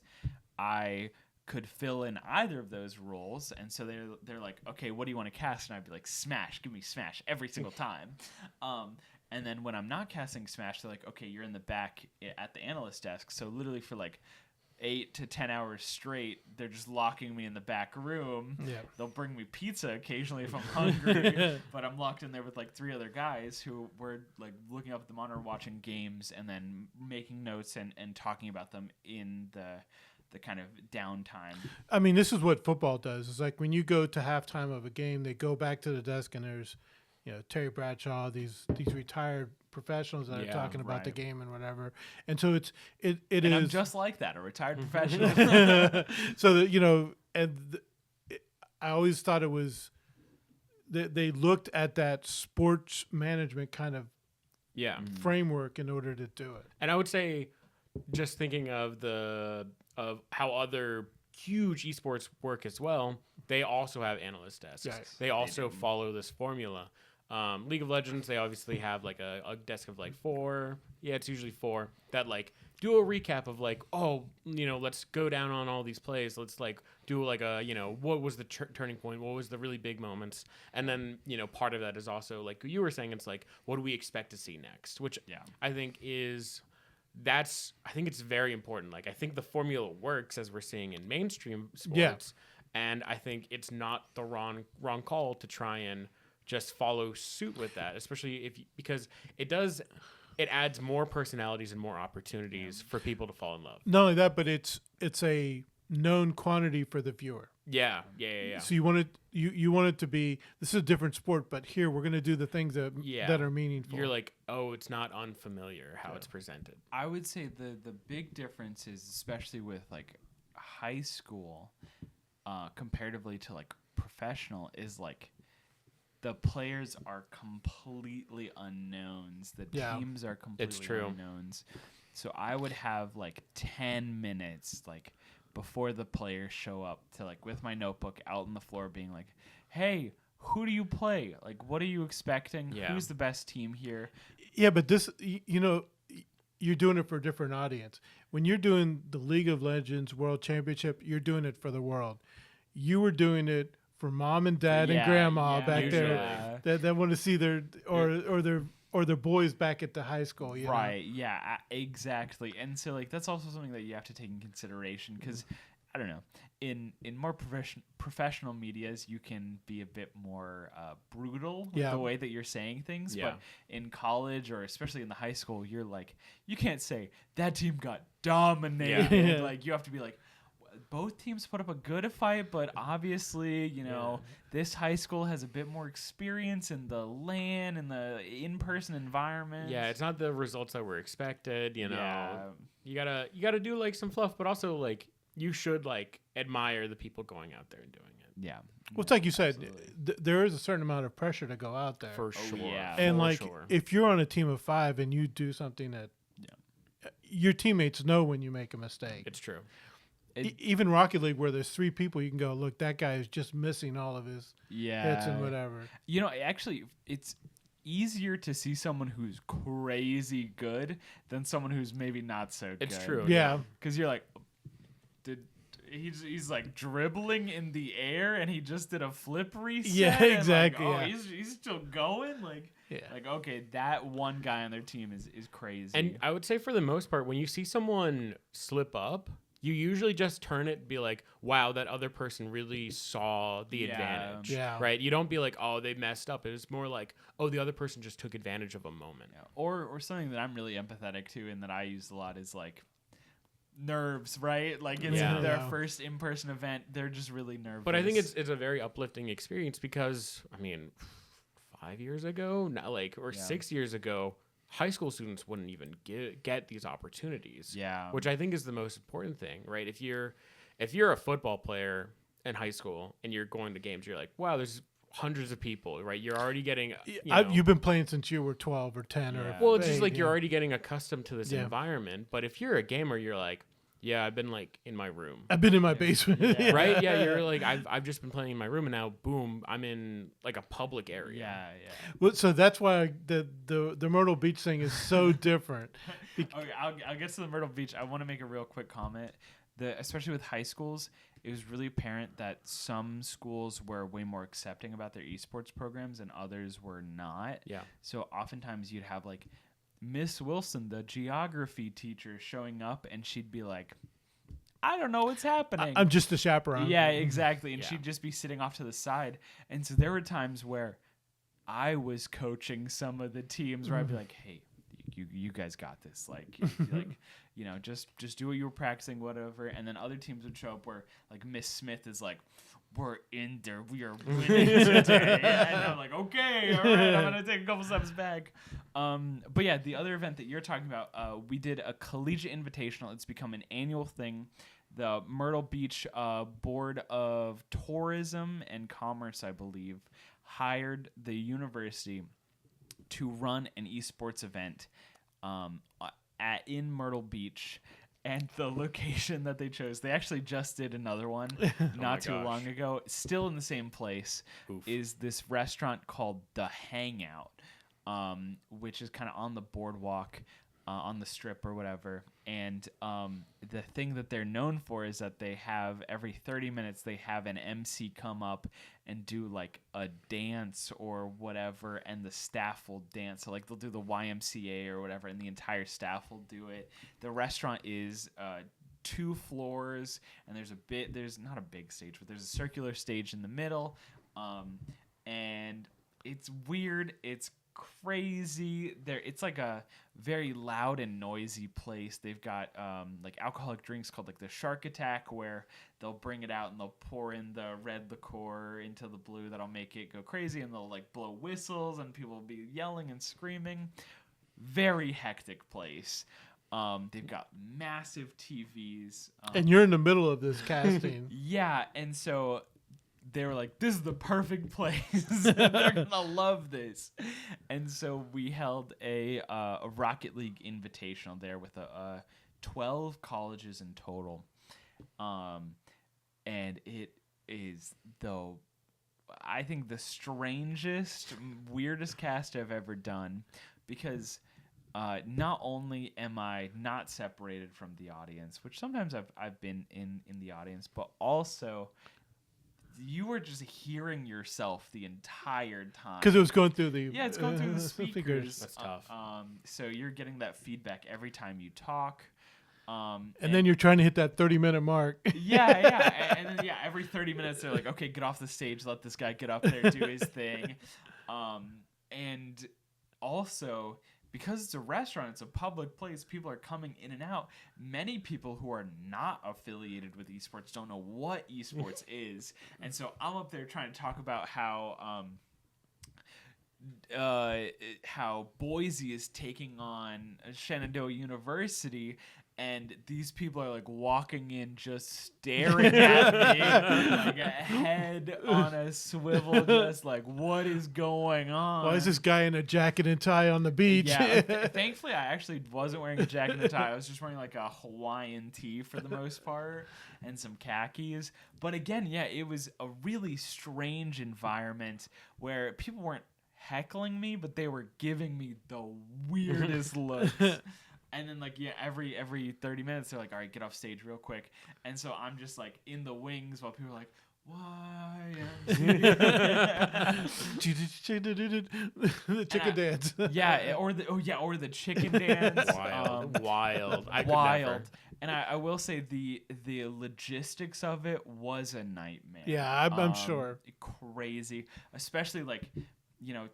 I could fill in either of those roles. And so they're like, okay, what do you want to cast? And I'd be like, Smash, give me Smash every single time. And then when I'm not casting Smash, they're like, okay, you're in the back at the analyst desk. So literally for like 8 to 10 hours straight, they're just locking me in the back room. Yeah. They'll bring me pizza occasionally if I'm hungry, but I'm locked in there with like 3 other guys who were like looking up at the monitor, watching games, and then making notes and talking about them in the kind of downtime. I mean, this is what football does. It's like when you go to halftime of a game, they go back to the desk and there's, Terry Bradshaw, these retired professionals that are talking about the game and whatever. And so it is. I'm just like that, a retired professional. So that, I always thought it was they looked at that sports management kind of framework in order to do it. And I would say, just thinking of how other huge esports work as well, they also have analyst desks. Yes, they also follow this formula. League of Legends, they obviously have like a desk of like 4. Yeah, it's usually 4 that like do a recap of like, let's go down on all these plays. Let's like do like a, what was the turning point? What was the really big moments? And then, part of that is also like you were saying, it's like, what do we expect to see next? Which I think I think it's very important. Like, I think the formula works as we're seeing in mainstream sports. And I think it's not the wrong call to try and just follow suit with that, especially because it adds more personalities and more opportunities for people to fall in love. Not only that, but it's a known quantity for the viewer. Yeah. So you want it to be, this is a different sport, but here we're going to do the things that are meaningful. You're like, it's not unfamiliar how it's presented. I would say the big difference is, especially with like high school, comparatively to like professional, is like the players are completely unknowns. The teams are completely unknowns. So I would have like 10 minutes like before the players show up to like with my notebook out on the floor being like, hey, who do you play? Like, what are you expecting? Yeah. Who's the best team here? Yeah, but this, you're doing it for a different audience. When you're doing the League of Legends World Championship, you're doing it for the world. You were doing it for mom and dad and grandma back there that want to see their boys back at the high school. Right. Yeah, exactly. And so like that's also something that you have to take in consideration because I don't know, in more professional medias, you can be a bit more brutal with the way that you're saying things. Yeah. But in college or especially in the high school, you're like, you can't say that team got dominated. Yeah. Like you have to be like, both teams put up a good fight, but obviously, this high school has a bit more experience in the LAN and the in-person environment. Yeah, it's not the results that were expected. You gotta do like some fluff, but also like you should like admire the people going out there and doing it. Yeah. Well, it's like you said, there is a certain amount of pressure to go out there. For sure. Yeah. And if you're on a team of 5 and you do something that your teammates know when you make a mistake. It's true. Even Rocket League, where there's 3 people, you can go, look, that guy is just missing all of his hits and whatever. Actually, it's easier to see someone who's crazy good than someone who's maybe not so good. It's true. Yeah. Because you're like, he's like dribbling in the air and he just did a flip reset. Yeah, exactly. And like, he's still going. Like, okay, that one guy on their team is crazy. And I would say for the most part, when you see someone slip up, you usually just turn it and be like, wow, that other person really saw the advantage. Yeah. Right? You don't be like, oh, they messed up. It's more like, oh, the other person just took advantage of a moment. Yeah. Or something that I'm really empathetic to and that I use a lot is like, nerves, right? Like it's Yeah. their Yeah. first in-person event. They're just really nervous. But I think it's a very uplifting experience because, I mean, 5 years ago, not like, or Yeah. 6 years ago, high school students wouldn't even get these opportunities. Yeah. Which I think is the most important thing, right? If you're a football player in high school and you're going to games, you're like, wow, there's hundreds of people, right? You're already getting, You've been playing since you were 12 or 10 Yeah. or well, it's just 8, like you're yeah. already getting accustomed to this Yeah. environment. But if you're a gamer, you're like, yeah, I've been like in my room. I've been in my basement. Yeah. Right? Yeah, you're like, I've just been playing in my room, and now, boom, I'm in like a public area. Yeah, yeah. Well, so that's why the Myrtle Beach thing is so different. Okay, I'll get to the Myrtle Beach. I want to make a real quick comment. Especially with high schools, it was really apparent that some schools were way more accepting about their esports programs and others were not. Yeah. So oftentimes you'd have like Miss Wilson, the geography teacher, showing up, and she'd be like, I don't know what's happening. I'm just a chaperone. Yeah, exactly. And Yeah. she'd just be sitting off to the side. And so there were times where I was coaching some of the teams where I'd be like, hey, you guys got this. Like, just do what you were practicing, whatever. And then other teams would show up where like Miss Smith is like, we're in there. We are winning today. And I'm like, okay, all right, I'm going to take a couple steps back. But yeah, the other event that you're talking about, we did a collegiate invitational. It's become an annual thing. The Myrtle Beach Board of Tourism and Commerce, I believe, hired the university to run an esports event in Myrtle Beach. And the location that they chose, they actually just did another one not too gosh. long ago. Still in the same place, Oof. is this restaurant called The Hangout, which is kind of on the boardwalk, on the strip or whatever. And the thing that they're known for is that they have every 30 minutes they have an MC come up and do like a dance or whatever, and the staff will dance. So like they'll do the YMCA or whatever, and the entire staff will do it. The restaurant is 2 floors, and there's not a big stage, but there's a circular stage in the middle, and it's weird. It's crazy. It's like a very loud and noisy place. They've got like alcoholic drinks called like the Shark Attack, where they'll bring it out and they'll pour in the red liqueur into the blue that'll make it go crazy, and they'll like blow whistles and people will be yelling and screaming. Very hectic place. They've got massive TVs, And you're in the middle of this casting. yeah, and so they were like, this is the perfect place. They're going to love this. And so we held a Rocket League invitational there with 12 colleges in total. And it is, though, I think the strangest, weirdest cast I've ever done, because not only am I not separated from the audience, which sometimes I've been in the audience, but also you were just hearing yourself the entire time. Because it was going through the It's going through the speakers. That's tough. So you're getting that feedback every time you talk. And then you're trying to hit that 30-minute mark. Yeah. And then, every 30 minutes, they're like, okay, get off the stage. Let this guy get up there, do his thing. And also, because it's a restaurant, it's a public place, people are coming in and out. Many people who are not affiliated with esports don't know what esports is. And so I'm up there trying to talk about how Boise is taking on Shenandoah University, and these people are like walking in just staring at me like a head on a swivel, just like, what is going on? Why is this guy in a jacket and tie on the beach? Yeah, thankfully I actually wasn't wearing a jacket and tie. I was just wearing like a Hawaiian tee for the most part and some khakis. But again, it was a really strange environment where people weren't heckling me, but they were giving me the weirdest looks. And then every 30 minutes they're like, all right, get off stage real quick. And so I'm just like in the wings while people are like, why? The chicken dance. Or the chicken dance. Wild. I could Wild. never. And I will say the logistics of it was a nightmare. Yeah, I'm sure. Crazy. Especially like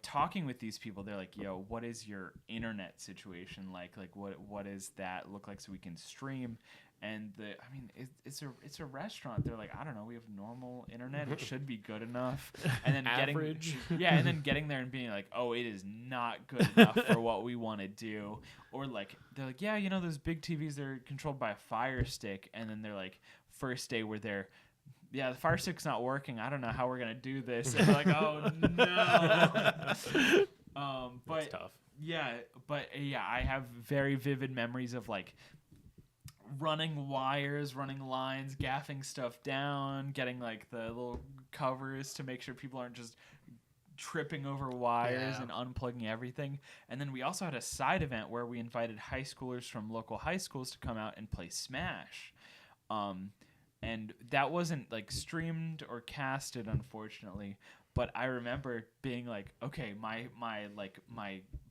talking with these people, they're like, yo, what is your internet situation like? Like, what does that look like so we can stream? And it's a restaurant. They're like, I don't know, we have normal internet. It should be good enough. And then Average. getting there and being like, oh, it is not good enough for what we want to do. Or like, they're like, yeah, those big TVs, they're controlled by a Fire Stick. And then they're like, first day we're there, yeah, the Fire Stick's not working. I don't know how we're gonna do this. And we're like, oh no. But That's tough. yeah, I have very vivid memories of like running wires, running lines, gaffing stuff down, getting like the little covers to make sure people aren't just tripping over wires and unplugging everything. And then we also had a side event where we invited high schoolers from local high schools to come out and play Smash. And that wasn't like streamed or casted, unfortunately. But I remember being like, okay, my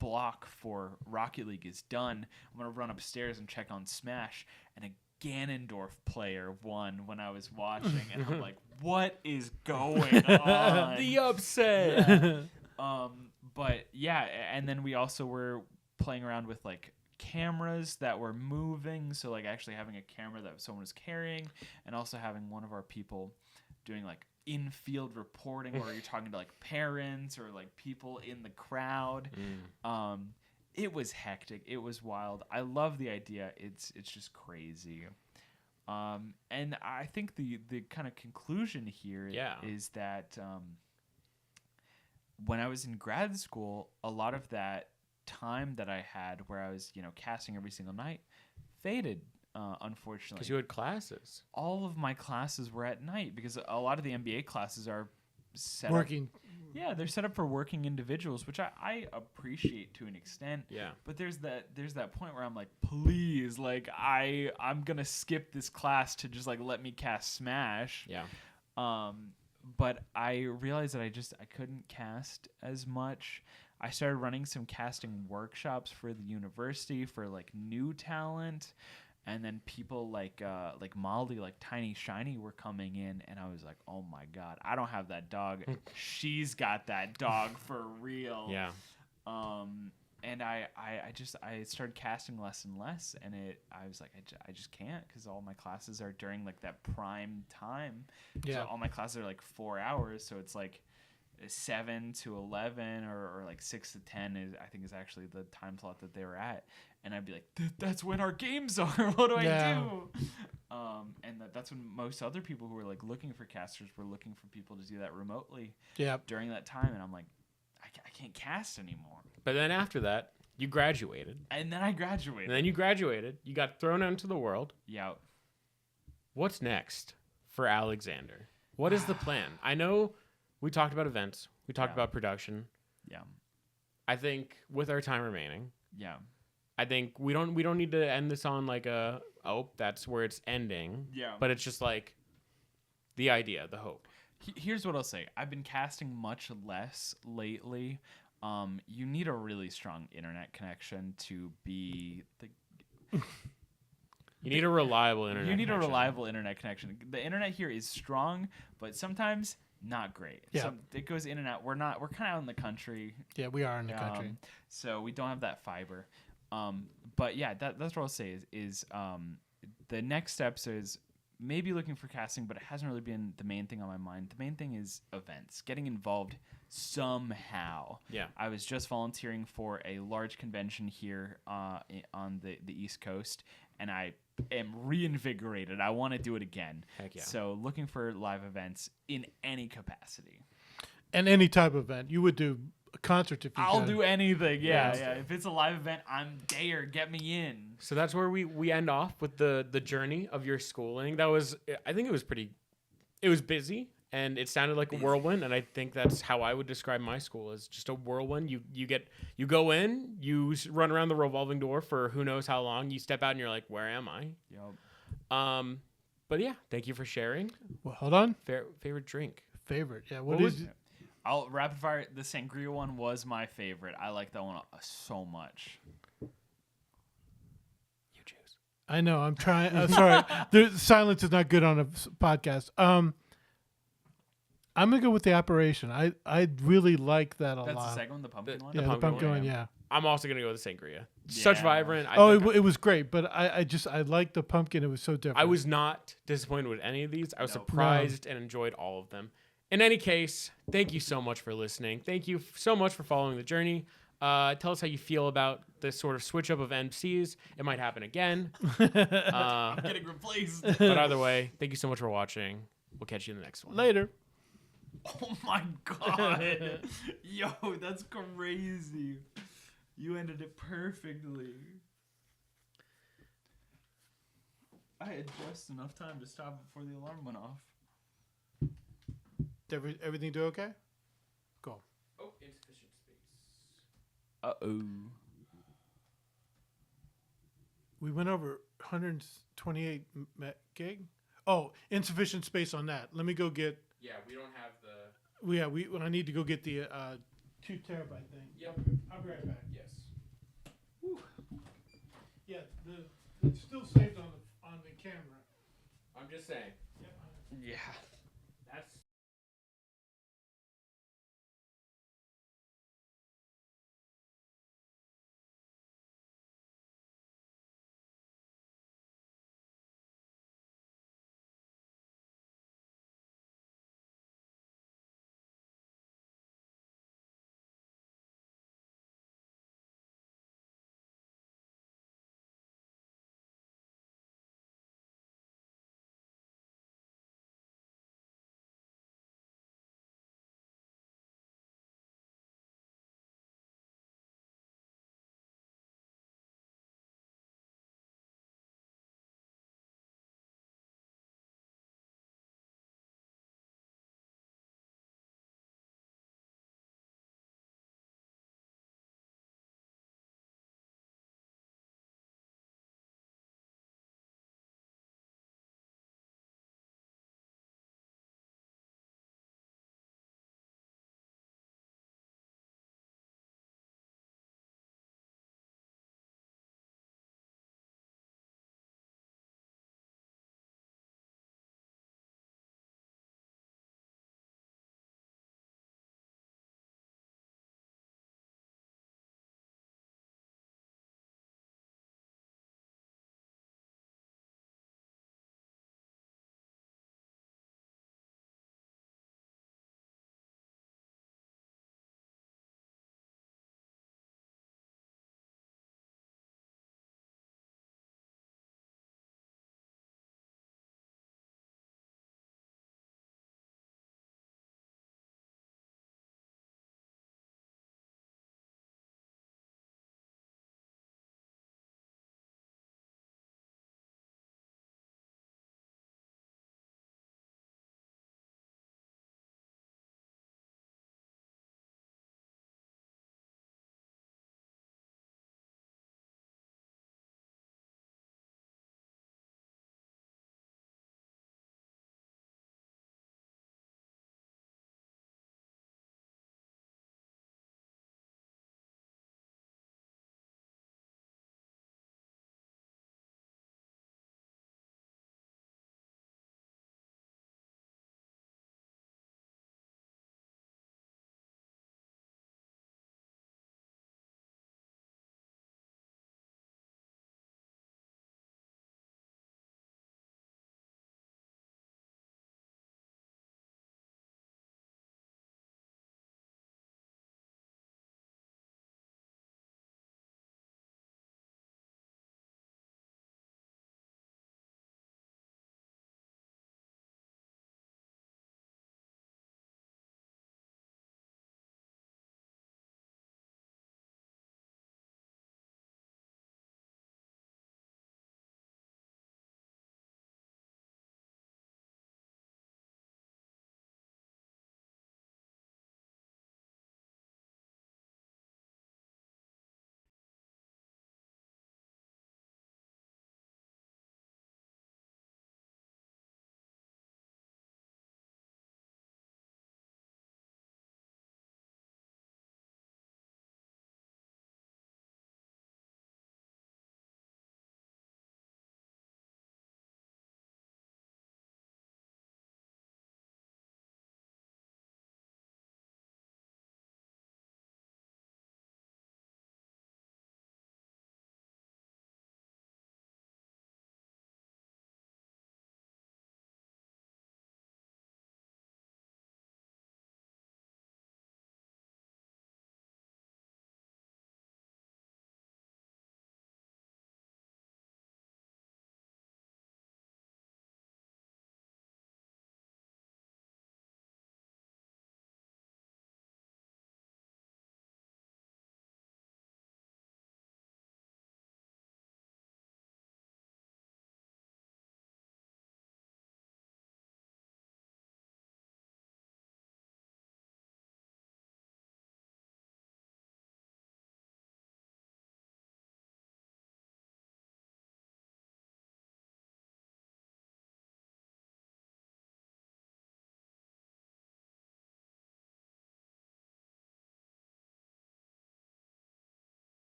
block for Rocket League is done. I'm gonna run upstairs and check on Smash, and a Ganondorf player won when I was watching, and I'm like, what is going on? The upset. Yeah. But yeah, and then we also were playing around with like cameras that were moving, so like actually having a camera that someone was carrying, and also having one of our people doing like in-field reporting where you're talking to like parents or like people in the crowd. It was hectic. It was wild. I love the idea. It's just crazy. And I think the kind of conclusion here is that when I was in grad school, a lot of that time that I had where I was, casting every single night faded. Unfortunately, Because you had classes. all of my classes were at night because a lot of the MBA classes are set Working. up. Yeah, they're set up for working individuals, which I appreciate to an extent. Yeah. But there's that point where I'm like, please, like I'm gonna skip this class to just like let me cast Smash. Yeah. But I realized that I couldn't cast as much. I started running some casting workshops for the university for like new talent. And then people like Molly, like Tiny Shiny were coming in, and I was like, oh my God, I don't have that dog. She's got that dog for real. Yeah. And I started casting less and less, and I was like, I just can't, because all my classes are during like that prime time. Yeah. So all my classes are like 4 hours, so it's like 7 to 11 or like 6 to 10 is actually the time slot that they were at. And I'd be like, that's when our games are. What do I do? And that's when most other people who were like looking for casters were looking for people to do that remotely during that time. And I'm like, I can't cast anymore. But then after that, you graduated. And then I graduated. And then you graduated. You got thrown out into the world. Yeah. What's next for Alexander? What is the plan? I know we talked about events. We talked about production. Yeah. I think with our time remaining, I think we don't need to end this on like that's where it's ending. Yeah. But it's just like the idea, the hope. Here's what I'll say. I've been casting much less lately. You need a really strong internet connection to be the... You need a reliable internet connection. a reliable internet connection. The internet here is strong, but sometimes not great. Yeah. So it goes in and out. We're kind of out in the country. Yeah, we are in the country. So we don't have that fiber. But yeah, that's what I'll say is the next steps is maybe looking for casting, but it hasn't really been the main thing on my mind. The main thing is events, getting involved somehow. Yeah. I was just volunteering for a large convention here on the East Coast, and I am reinvigorated. I want to do it again. Heck yeah. So looking for live events in any capacity. And any type of event. You would do a concert if you I'll could. do anything. Yeah. If it's a live event, I'm there. Get me in. So that's where we end off with the journey of your schooling. I think it was busy and it sounded like a whirlwind, and I think that's how I would describe my school, as just a whirlwind. You go in, you run around the revolving door for who knows how long, you step out and you're like, where am I? Yep. But yeah, thank you for sharing. Well, hold on. Favorite drink? Favorite. Yeah, What what is was- it? I'll rapid fire. The sangria one was my favorite. I like that one so much. You choose. I know. I'm trying. Sorry. The silence is not good on a podcast. I'm gonna go with the operation. I really like that a That's lot. the second one, the pumpkin one. Yeah, the pumpkin one. Yeah. I'm also gonna go with the sangria. Such Yeah. vibrant. It was great, but I liked the pumpkin. It was so different. I was not disappointed with any of these. I was surprised and enjoyed all of them. In any case, thank you so much for listening. Thank you so much for following the journey. Tell us how you feel about this sort of switch up of MCs. It might happen again. I'm getting replaced. But either way, thank you so much for watching. We'll catch you in the next one. Later. Oh my god. Yo, that's crazy. You ended it perfectly. I had just enough time to stop before the alarm went off. Everything do okay? Go. Oh, insufficient space. Uh-oh. We went over 128 gig. Oh, insufficient space on that. Let me go get. Yeah, we don't have the... I need to go get the 2 terabyte thing. Yep. I'll be right back. Yes. Whew. Yeah, it's still saved on the camera. I'm just saying. Yep. Yeah. That's